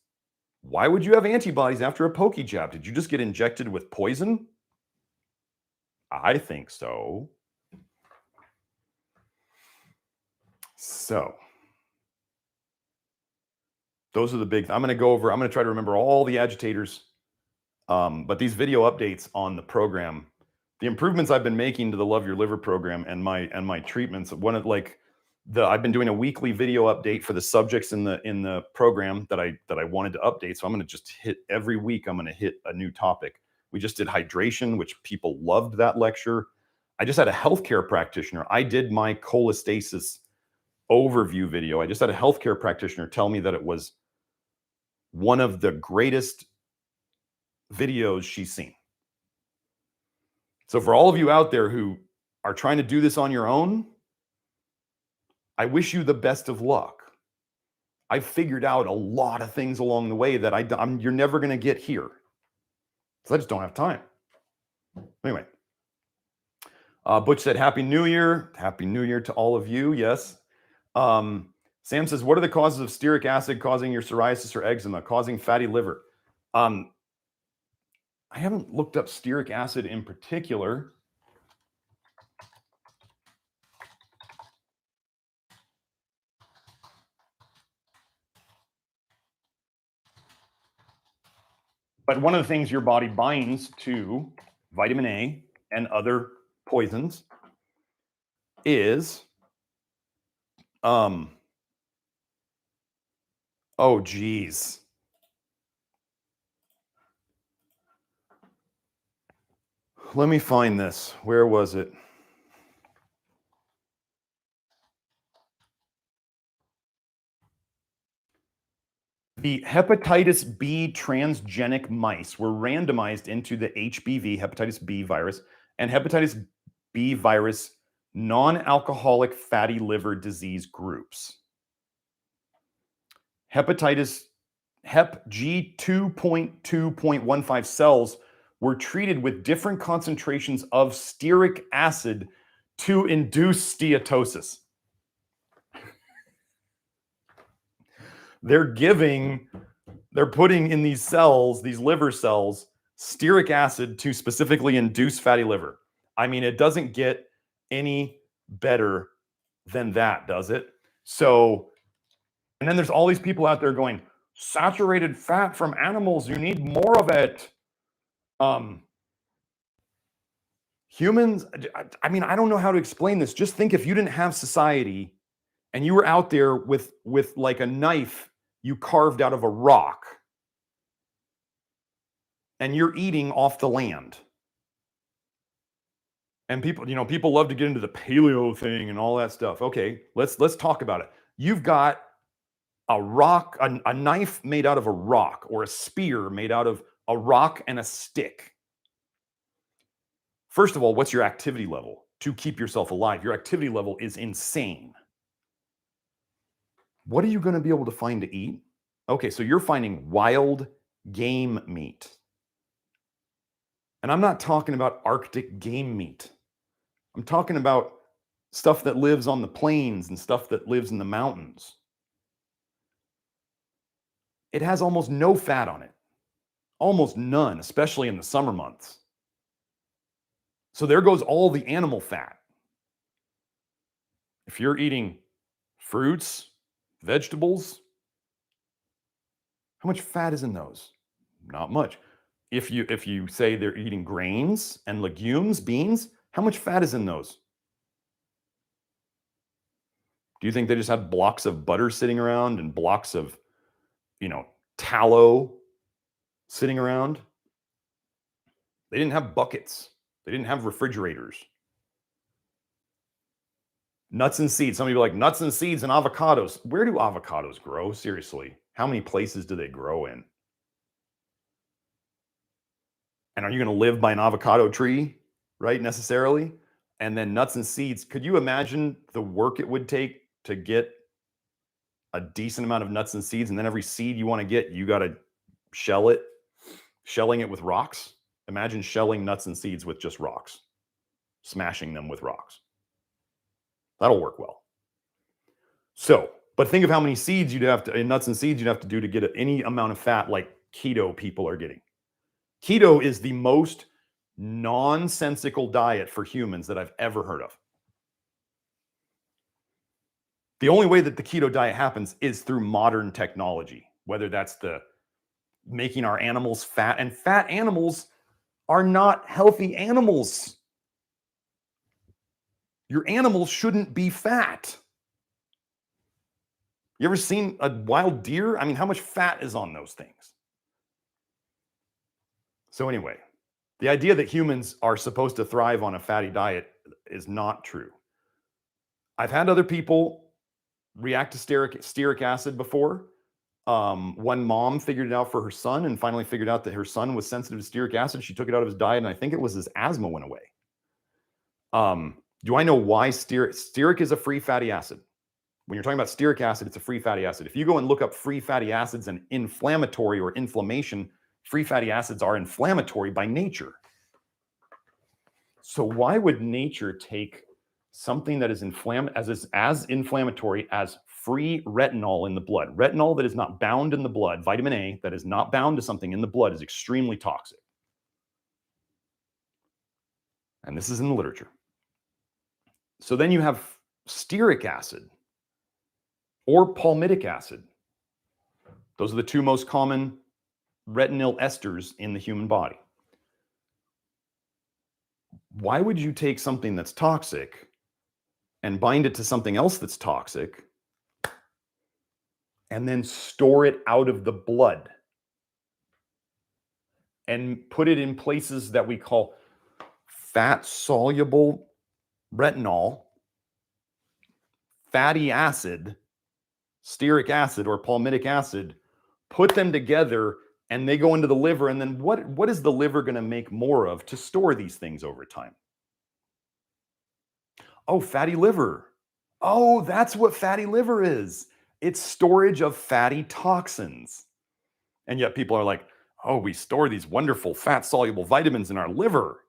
Why would you have antibodies after a pokey jab? Did you just get injected with poison? I think so. So those are the big, I'm going to try to remember all the agitators. But these video updates on the program, the improvements I've been making to the Love Your Liver program and my treatments, I've been doing a weekly video update for the subjects in the program that I wanted to update. So I'm going to just hit every week. I'm going to hit a new topic. We just did hydration, which people loved that lecture. I just had a healthcare practitioner. I did my cholestasis overview video. I just had a healthcare practitioner tell me that it was one of the greatest videos she's seen. So for all of you out there who are trying to do this on your own, I wish you the best of luck. I've figured out a lot of things along the way that you're never going to get here. So I just don't have time. Anyway, Butch said, Happy New Year. Happy New Year to all of you. Yes. Sam says, what are the causes of stearic acid causing your psoriasis or eczema, causing fatty liver? I haven't looked up stearic acid in particular. But one of the things your body binds to vitamin A and other poisons is, oh, geez. Let me find this. Where was it? The hepatitis B transgenic mice were randomized into the HBV, hepatitis B virus, and hepatitis B virus non-alcoholic fatty liver disease groups. Hepatitis Hep G2.2.15 cells were treated with different concentrations of stearic acid to induce steatosis. They're putting in these cells, these liver cells, stearic acid to specifically induce fatty liver. I mean, it doesn't get any better than that, does it? So, and then there's all these people out there going, saturated fat from animals, you need more of it. Humans, I mean, I don't know how to explain this. Just think if you didn't have society and you were out there with like a knife you carved out of a rock and you're eating off the land. And people love to get into the paleo thing and all that stuff. Okay, let's talk about it. You've got a rock, a knife made out of a rock, or a spear made out of a rock and a stick. First of all, what's your activity level to keep yourself alive? Your activity level is insane. What are you going to be able to find to eat? Okay, so you're finding wild game meat. And I'm not talking about Arctic game meat. I'm talking about stuff that lives on the plains and stuff that lives in the mountains. It has almost no fat on it. Almost none, especially in the summer months. So there goes all the animal fat. If you're eating fruits, vegetables, how much fat is in those? Not much. If you say they're eating grains and legumes, beans, how much fat is in those? Do you think they just have blocks of butter sitting around and blocks of, tallow sitting around? They didn't have buckets. They didn't have refrigerators. Nuts and seeds. Some people are like, nuts and seeds and avocados. Where do avocados grow? Seriously. How many places do they grow in? And are you going to live by an avocado tree, right, necessarily? And then nuts and seeds. Could you imagine the work it would take to get a decent amount of nuts and seeds? And then every seed you want to get, you got to shell it, shelling it with rocks. Imagine shelling nuts and seeds with just rocks, smashing them with rocks. That'll work well. So, but think of how many seeds you'd have to, nuts and seeds you'd have to do to get any amount of fat like keto people are getting. Keto is the most nonsensical diet for humans that I've ever heard of. The only way that the keto diet happens is through modern technology, whether that's the making our animals fat, and fat animals are not healthy animals. Your animals shouldn't be fat. You ever seen a wild deer? I mean, how much fat is on those things? So anyway, the idea that humans are supposed to thrive on a fatty diet is not true. I've had other people react to stearic acid before. One mom figured it out for her son and finally figured out that her son was sensitive to stearic acid. She took it out of his diet, and I think it was his asthma went away. Do I know why stearic is a free fatty acid? When you're talking about stearic acid, it's a free fatty acid. If you go and look up free fatty acids and inflammatory or inflammation, free fatty acids are inflammatory by nature. So why would nature take something that is as inflammatory as free retinol in the blood? Retinol that is not bound in the blood, vitamin A that is not bound to something in the blood, is extremely toxic. And this is in the literature. So then you have stearic acid or palmitic acid. Those are the two most common retinyl esters in the human body. Why would you take something that's toxic and bind it to something else that's toxic and then store it out of the blood and put it in places that we call fat-soluble retinol, fatty acid, stearic acid, or palmitic acid put them together, and they go into the liver. And then what is the liver going to make more of to store these things over time? Oh, fatty liver. Oh, that's what fatty liver is. It's storage of fatty toxins. And yet people are like, oh, we store these wonderful fat-soluble vitamins in our liver.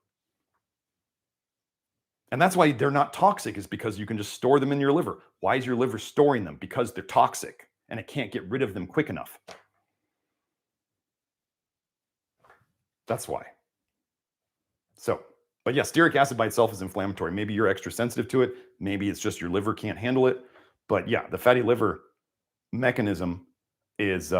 And that's why they're not toxic, is because you can just store them in your liver. Why is your liver storing them? Because they're toxic and it can't get rid of them quick enough. That's why. So, but yeah, stearic acid by itself is inflammatory. Maybe you're extra sensitive to it. Maybe it's just your liver can't handle it. But yeah, the fatty liver mechanism is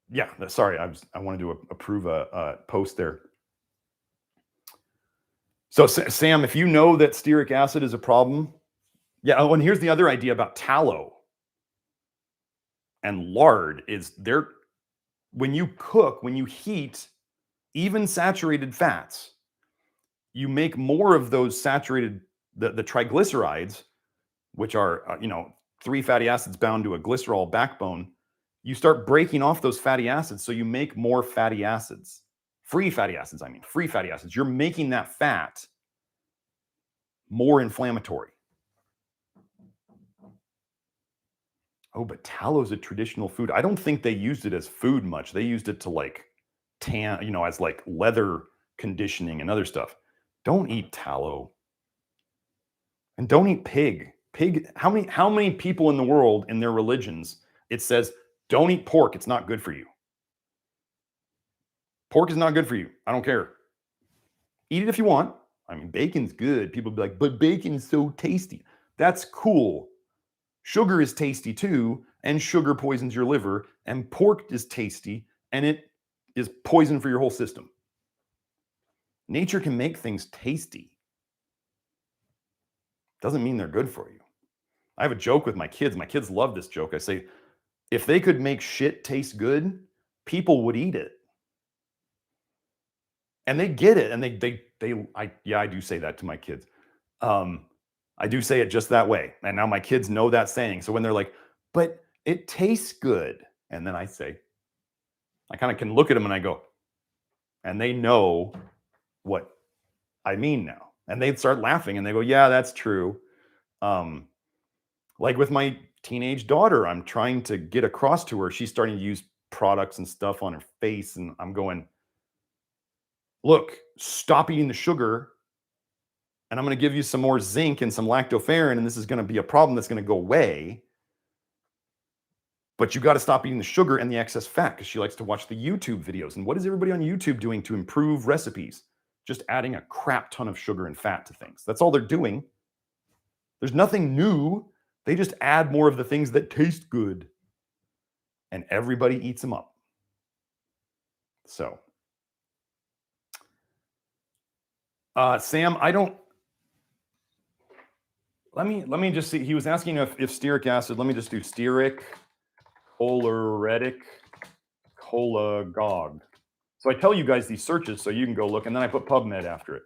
yeah, sorry, I wanted to approve a post there. So Sam, if you know that stearic acid is a problem, yeah. Oh, and here's the other idea about tallow and lard is there. When you cook, when you heat, even saturated fats, you make more of those saturated, the triglycerides, which are, 3 fatty acids bound to a glycerol backbone. You start breaking off those fatty acids, so you make more fatty acids. Free fatty acids. You're making that fat more inflammatory. Oh, but tallow is a traditional food. I don't think they used it as food much. They used it to like tan, as like leather conditioning and other stuff. Don't eat tallow. And don't eat pig. Pig, how many people in the world in their religions, it says, don't eat pork, it's not good for you. Pork is not good for you. I don't care. Eat it if you want. I mean, bacon's good. People be like, but bacon's so tasty. That's cool. Sugar is tasty too, and sugar poisons your liver, and pork is tasty, and it is poison for your whole system. Nature can make things tasty. Doesn't mean they're good for you. I have a joke with my kids. My kids love this joke. I say, if they could make shit taste good, people would eat it. And they get it. And I do say that to my kids. I do say it just that way. And now my kids know that saying. So when they're like, but it tastes good. And then I say, I kind of can look at them and I go, and they know what I mean now. And they'd start laughing and they go, yeah, that's true. Like with my teenage daughter, I'm trying to get across to her. She's starting to use products and stuff on her face. And I'm going, look, stop eating the sugar. And I'm going to give you some more zinc and some lactoferrin. And this is going to be a problem that's going to go away. But you got to stop eating the sugar and the excess fat, because she likes to watch the YouTube videos. And what is everybody on YouTube doing to improve recipes? Just adding a crap ton of sugar and fat to things. That's all they're doing. There's nothing new. They just add more of the things that taste good. And everybody eats them up. So, Sam, I don't. Let me just see. He was asking if stearic acid. Let me just do stearic, choleretic, cholagogue. So I tell you guys these searches so you can go look, and then I put PubMed after it.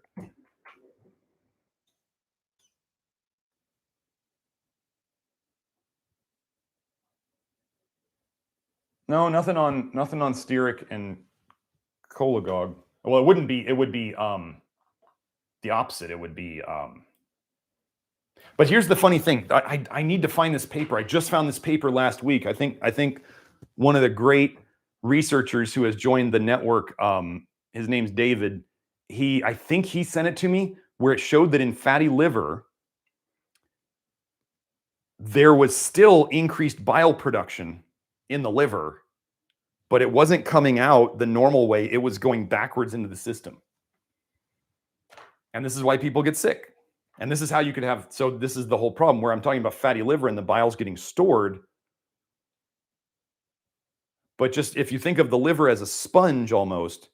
No, nothing on stearic and cholagogue. Well, it wouldn't be. It would be the opposite. It would be. But here's the funny thing. I need to find this paper. I just found this paper last week. I think one of the great researchers who has joined the network, his name's David. I think he sent it to me, where it showed that in fatty liver, there was still increased bile production in the liver, but it wasn't coming out the normal way. It was going backwards into the system. And this is why people get sick. And this is how you could have, so this is the whole problem where I'm talking about fatty liver and the bile's getting stored. But just if you think of the liver as a sponge almost,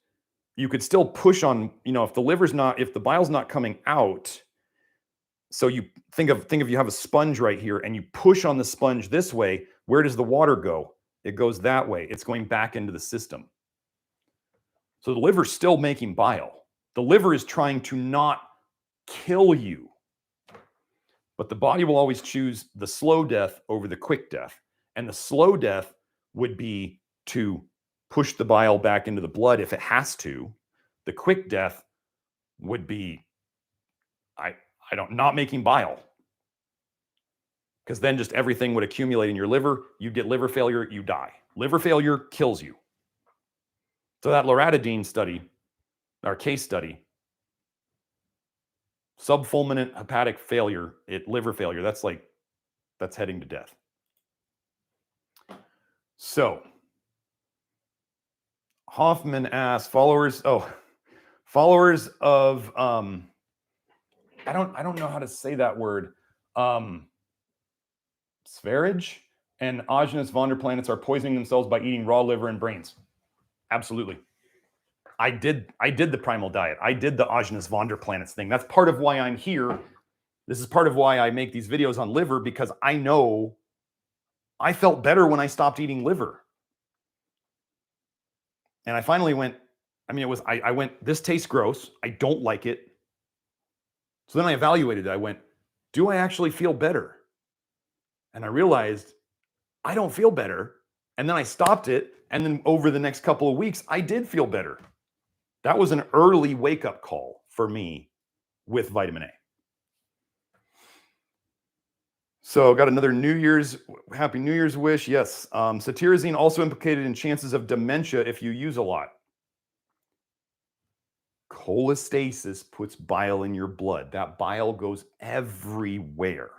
you could still push on, if the bile's not coming out. So you think of you have a sponge right here and you push on the sponge this way, where does the water go? It goes that way. It's going back into the system. So the liver's still making bile. The liver is trying to not kill you. But the body will always choose the slow death over the quick death. And the slow death would be to push the bile back into the blood if it has to. The quick death would be, not making bile. Because then just everything would accumulate in your liver. You get liver failure, you die. Liver failure kills you. So that loratadine study, our case study, subfulminant hepatic failure, liver failure, that's heading to death. So Hoffman asks, followers of I don't know how to say that word. Spherage and Agenus vonderplanets are poisoning themselves by eating raw liver and brains. Absolutely. I did the primal diet. I did the Agenus vonderplanets thing. That's part of why I'm here. This is part of why I make these videos on liver, because I know I felt better when I stopped eating liver. And I finally went, I went, this tastes gross. I don't like it. So then I evaluated it. I went, do I actually feel better? And I realized I don't feel better. And then I stopped it. And then over the next couple of weeks, I did feel better. That was an early wake-up call for me with vitamin A. So got another Happy New Year's wish. Yes. Cetirizine also implicated in chances of dementia if you use a lot. Cholestasis puts bile in your blood. That bile goes everywhere.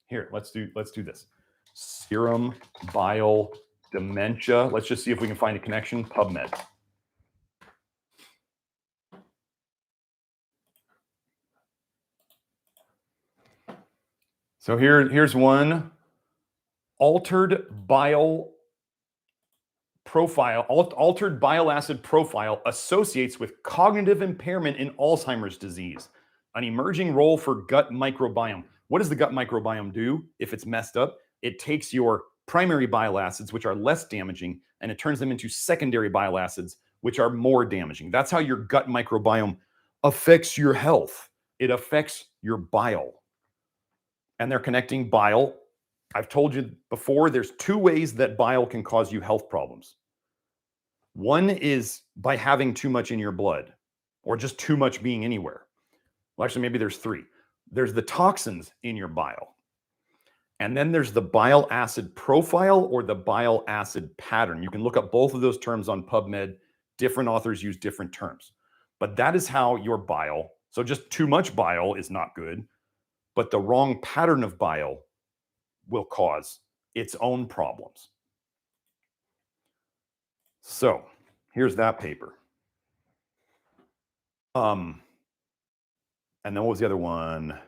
Here, let's do this. Serum, bile, dementia. Let's just see if we can find a connection. PubMed. So here's one. Altered bile acid profile associates with cognitive impairment in Alzheimer's disease. An emerging role for gut microbiome. What does the gut microbiome do if it's messed up? It takes your primary bile acids, which are less damaging, and it turns them into secondary bile acids, which are more damaging. That's how your gut microbiome affects your health. It affects your bile. And they're connecting bile. I've told you before, there's two ways that bile can cause you health problems. One is by having too much in your blood, or just too much being anywhere. Well, actually, maybe there's three. There's the toxins in your bile. And then there's the bile acid profile or the bile acid pattern. You can look up both of those terms on PubMed. Different authors use different terms. But that is how your bile, so just too much bile is not good, but the wrong pattern of bile will cause its own problems. So here's that paper. And then what was the other one?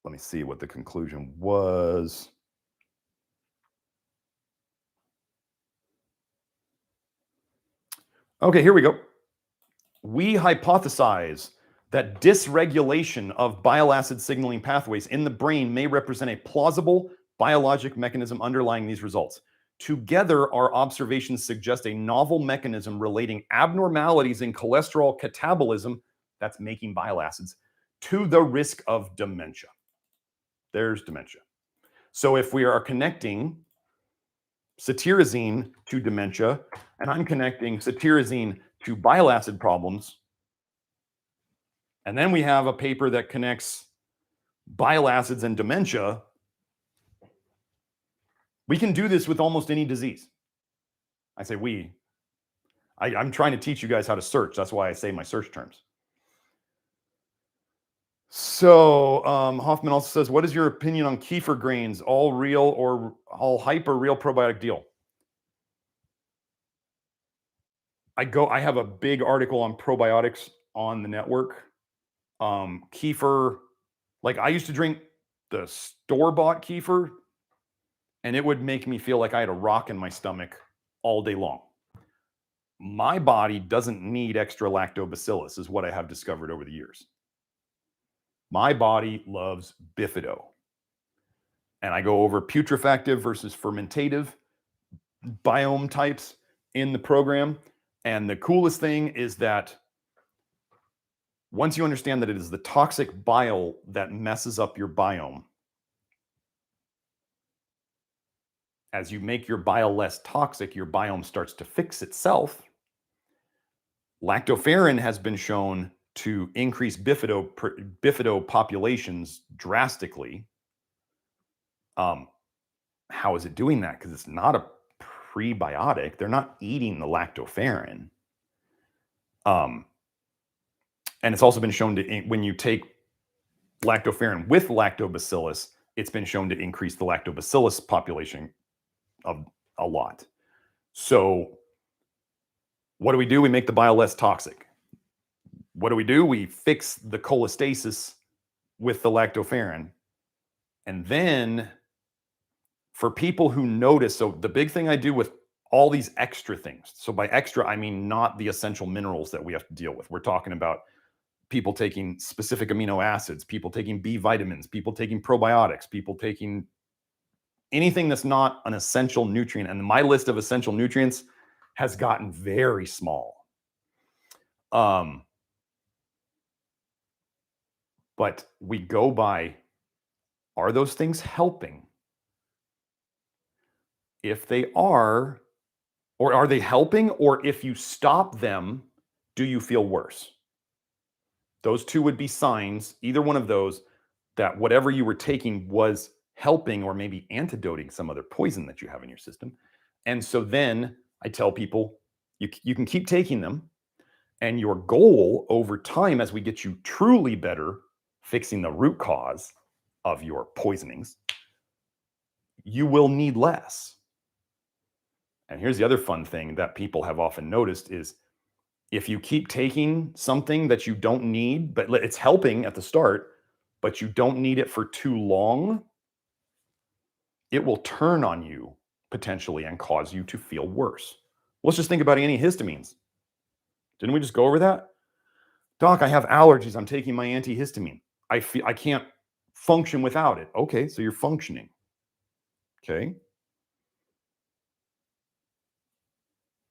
Let me see what the conclusion was. Okay, here we go. We hypothesize that dysregulation of bile acid signaling pathways in the brain may represent a plausible biologic mechanism underlying these results. Together, our observations suggest a novel mechanism relating abnormalities in cholesterol catabolism, that's making bile acids, to the risk of dementia. There's dementia. So if we are connecting cetirizine to dementia, and I'm connecting cetirizine to bile acid problems, and then we have a paper that connects bile acids and dementia, we can do this with almost any disease. I say we. I'm trying to teach you guys how to search. That's why I say my search terms. So Hoffman also says, what is your opinion on kefir grains? All real or all hype or real probiotic deal? I have a big article on probiotics on the network. Kefir, like I used to drink the store-bought kefir, and it would make me feel like I had a rock in my stomach all day long. My body doesn't need extra lactobacillus, is what I have discovered over the years. My body loves bifido. And I go over putrefactive versus fermentative biome types in the program. And the coolest thing is that once you understand that it is the toxic bile that messes up your biome, as you make your bile less toxic, your biome starts to fix itself. Lactoferrin has been shown to increase bifido populations drastically. How is it doing that? Because it's not a prebiotic. They're not eating the lactoferrin. And it's also been shown to, when you take lactoferrin with lactobacillus, it's been shown to increase the lactobacillus population of a lot. So what do? We make the bile less toxic. What do? We fix the cholestasis with the lactoferrin. And then for people who notice, so the big thing I do with all these extra things, so by extra, I mean not the essential minerals that we have to deal with. We're talking about people taking specific amino acids, people taking B vitamins, people taking probiotics, people taking anything that's not an essential nutrient. And my list of essential nutrients has gotten very small. But we go by, are those things helping? If they are, or are they helping? Or if you stop them, do you feel worse? Those two would be signs, either one of those, that whatever you were taking was helping or maybe antidoting some other poison that you have in your system. And so then I tell people, you can keep taking them. And your goal over time, as we get you truly better, fixing the root cause of your poisonings, you will need less. And here's the other fun thing that people have often noticed is if you keep taking something that you don't need, but it's helping at the start, but you don't need it for too long, it will turn on you potentially and cause you to feel worse. Let's just think about antihistamines. Didn't we just go over that? Doc, I have allergies. I'm taking my antihistamine. I can't function without it. Okay, so you're functioning. Okay.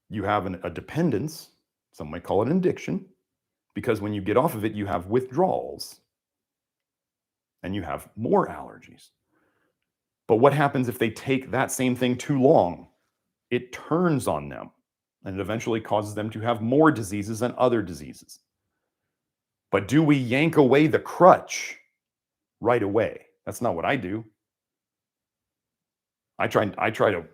You have a dependence. Some might call it an addiction, because when you get off of it, you have withdrawals and you have more allergies. But what happens if they take that same thing too long? It turns on them and it eventually causes them to have more diseases and other diseases. But do we yank away the crutch right away? That's not what I do. I try to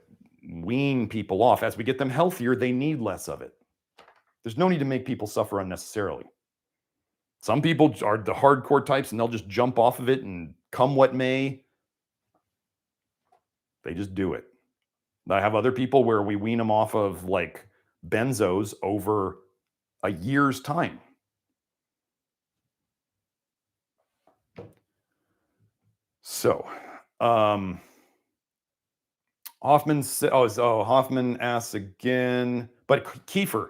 wean people off. As we get them healthier, they need less of it. There's no need to make people suffer unnecessarily. Some people are the hardcore types and they'll just jump off of it and come what may. They just do it. I have other people where we wean them off of like benzos over a year's time. So, Hoffman asks again, but kefir,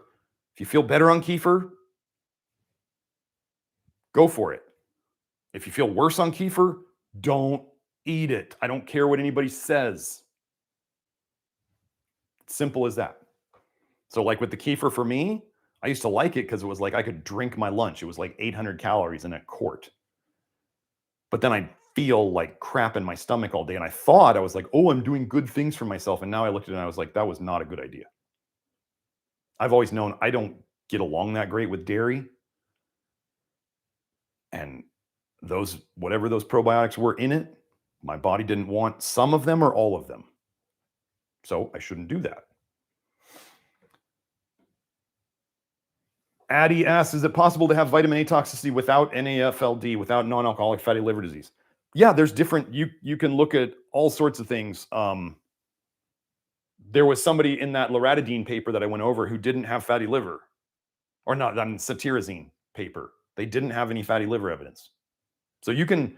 if you feel better on kefir, go for it. If you feel worse on kefir, don't eat it. I don't care what anybody says. Simple as that. So like with the kefir for me, I used to like it because it was like I could drink my lunch. It was like 800 calories in a quart. But then I'd feel like crap in my stomach all day. And I thought, I was like, oh, I'm doing good things for myself. And now I looked at it and I was like, that was not a good idea. I've always known I don't get along that great with dairy. And those, whatever those probiotics were in it, my body didn't want some of them or all of them. So I shouldn't do that. Addie asks, is it possible to have vitamin A toxicity without NAFLD, without non-alcoholic fatty liver disease? Yeah, there's different, you can look at all sorts of things. There was somebody in that loratadine paper that I went over who didn't have fatty liver, or not, cetirizine paper. They didn't have any fatty liver evidence. So you can,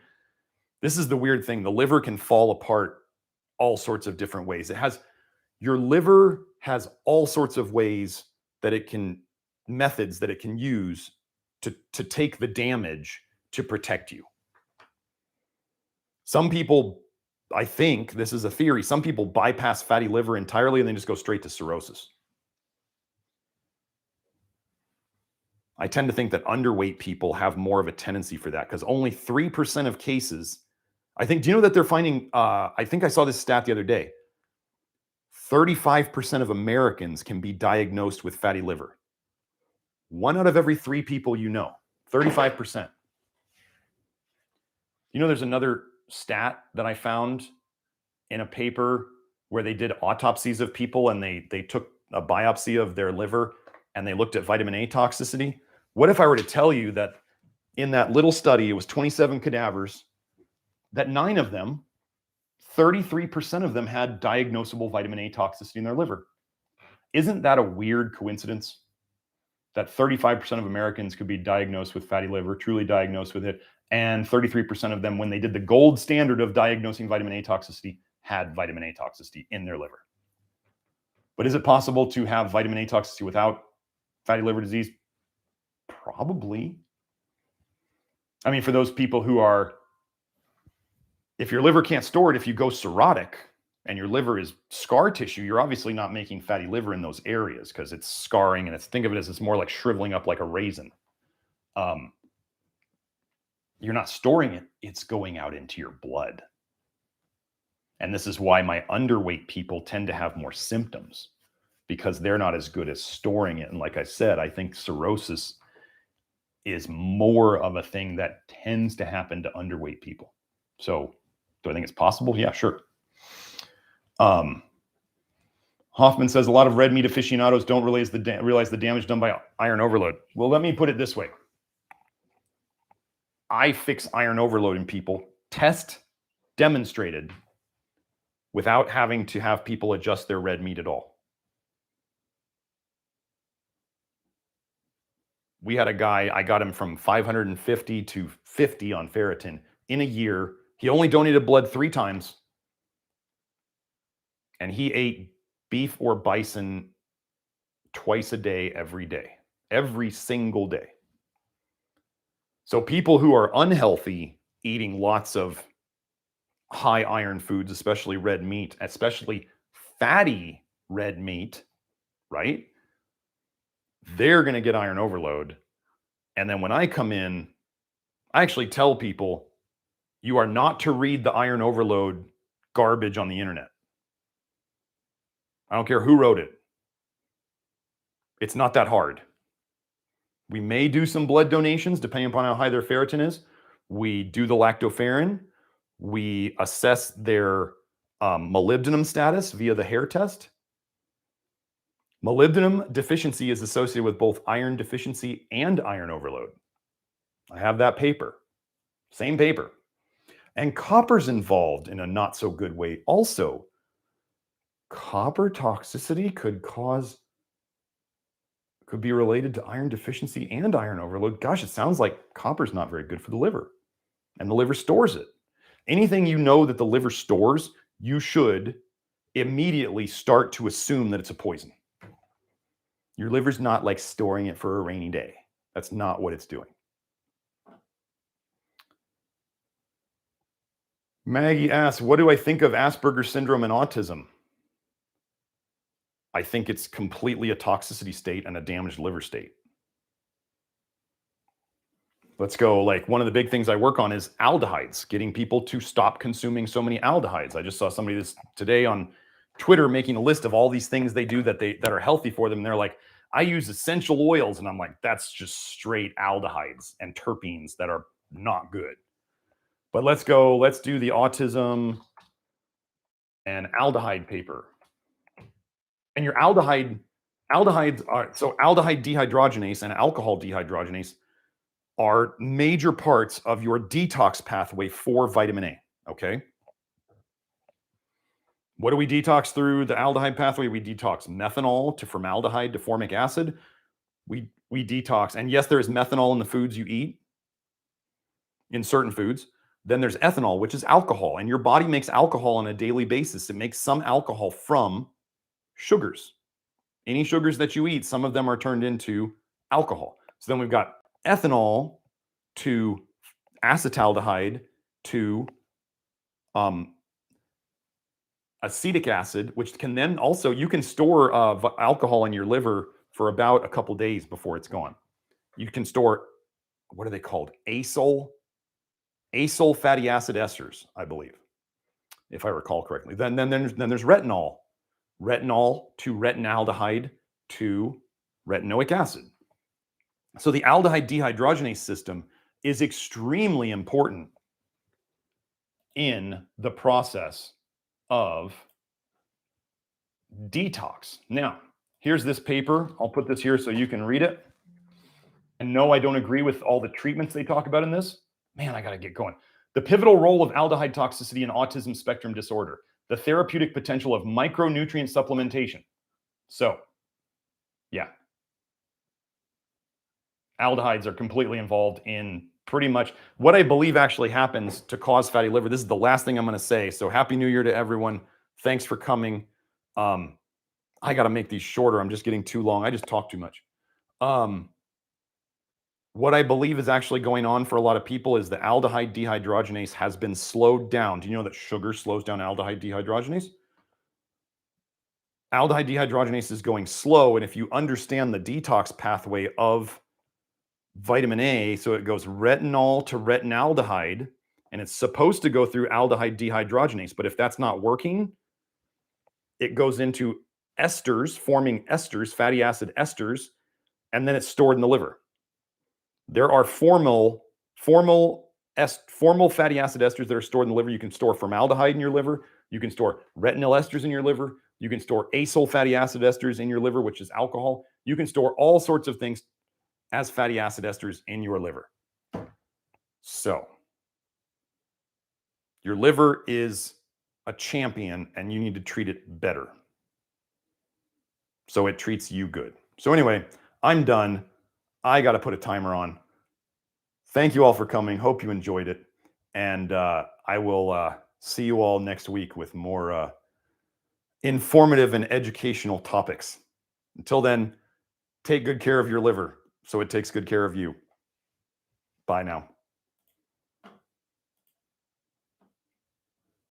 this is the weird thing, the liver can fall apart all sorts of different ways. Your liver has all sorts of ways that it can, methods that it can use to take the damage to protect you. Some people, I think this is a theory, some people bypass fatty liver entirely and then just go straight to cirrhosis. I tend to think that underweight people have more of a tendency for that because only 3% of cases, I think, do you know that they're finding, I think I saw this stat the other day, 35% of Americans can be diagnosed with fatty liver. 1 out of every 3 people you know, 35%. You know, there's another stat that I found in a paper where they did autopsies of people and they took a biopsy of their liver and they looked at vitamin A toxicity. What if I were to tell you that in that little study, it was 27 cadavers, that 9 of them, 33% of them had diagnosable vitamin A toxicity in their liver? Isn't that a weird coincidence? That 35% of Americans could be diagnosed with fatty liver, truly diagnosed with it, and 33% of them, when they did the gold standard of diagnosing vitamin A toxicity, had vitamin A toxicity in their liver. But is it possible to have vitamin A toxicity without fatty liver disease? Probably. I mean, for those people who are, if your liver can't store it, if you go cirrhotic and your liver is scar tissue, you're obviously not making fatty liver in those areas because it's scarring, and think of it as it's more like shriveling up like a raisin. You're not storing it, it's going out into your blood. And this is why my underweight people tend to have more symptoms, because they're not as good at storing it. And like I said, I think cirrhosis is more of a thing that tends to happen to underweight people. So do I think it's possible? Yeah, sure. Hoffman says a lot of red meat aficionados don't realize the damage done by iron overload. Well, let me put it this way. I fix iron overload in people, test demonstrated, without having to have people adjust their red meat at all. We had a guy, I got him from 550 to 50 on ferritin in a year. He only donated blood 3 times. And he ate beef or bison twice a day, every single day. So people who are unhealthy, eating lots of high iron foods, especially red meat, especially fatty red meat, right? They're going to get iron overload. And then when I come in, I actually tell people, you are not to read the iron overload garbage on the internet. I don't care who wrote it. It's not that hard. We may do some blood donations depending upon how high their ferritin is. We do the lactoferrin. We assess their molybdenum status via the hair test. Molybdenum deficiency is associated with both iron deficiency and iron overload. I have that paper, same paper. And copper's involved in a not so good way also. Copper toxicity could be related to iron deficiency and iron overload. Gosh, it sounds like copper's not very good for the liver, and the liver stores it. Anything you know that the liver stores, you should immediately start to assume that it's a poison. Your liver's not like storing it for a rainy day. That's not what it's doing. Maggie asks, what do I think of Asperger's syndrome and autism? I think it's completely a toxicity state and a damaged liver state. Let's go. Like, one of the big things I work on is aldehydes, getting people to stop consuming so many aldehydes. I just saw somebody today on Twitter making a list of all these things they do that are healthy for them. And they're like, I use essential oils. And I'm like, that's just straight aldehydes and terpenes that are not good. But let's go. Let's do the autism and aldehyde paper. And your aldehydes are, so aldehyde dehydrogenase and alcohol dehydrogenase are major parts of your detox pathway for vitamin A, okay? What do we detox through the aldehyde pathway? We detox methanol to formaldehyde to formic acid. We detox, and yes, there is methanol in the foods you eat, in certain foods. Then there's ethanol, which is alcohol, and your body makes alcohol on a daily basis. It makes some alcohol from sugars. Any sugars that you eat, some of them are turned into alcohol. So then we've got ethanol to acetaldehyde to acetic acid, which can then also, you can store alcohol in your liver for about a couple days before it's gone. You can store, what are they called? Acyl fatty acid esters, I believe, if I recall correctly. Then there's retinol. Retinol to retinaldehyde to retinoic acid. So the aldehyde dehydrogenase system is extremely important in the process of detox. Now, here's this paper. I'll put this here so you can read it. And no, I don't agree with all the treatments they talk about in this. Man, I got to get going. The pivotal role of aldehyde toxicity in autism spectrum disorder, the therapeutic potential of micronutrient supplementation. So, yeah. Aldehydes are completely involved in pretty much what I believe actually happens to cause fatty liver. This is the last thing I'm going to say. So happy New Year to everyone. Thanks for coming. I got to make these shorter. I'm just getting too long. I just talk too much. What I believe is actually going on for a lot of people is the aldehyde dehydrogenase has been slowed down. Do you know that sugar slows down aldehyde dehydrogenase? Aldehyde dehydrogenase is going slow. And if you understand the detox pathway of vitamin A, so it goes retinol to retinaldehyde, and it's supposed to go through aldehyde dehydrogenase. But if that's not working, it goes into esters, forming esters, fatty acid esters, and then it's stored in the liver. There are formal fatty acid esters that are stored in the liver. You can store formaldehyde in your liver. You can store retinyl esters in your liver. You can store acyl fatty acid esters in your liver, which is alcohol. You can store all sorts of things as fatty acid esters in your liver. So your liver is a champion and you need to treat it better so it treats you good. So anyway, I'm done. I got to put a timer on. Thank you all for coming. Hope you enjoyed it. And I will see you all next week with more informative and educational topics. Until then, take good care of your liver so it takes good care of you. Bye now.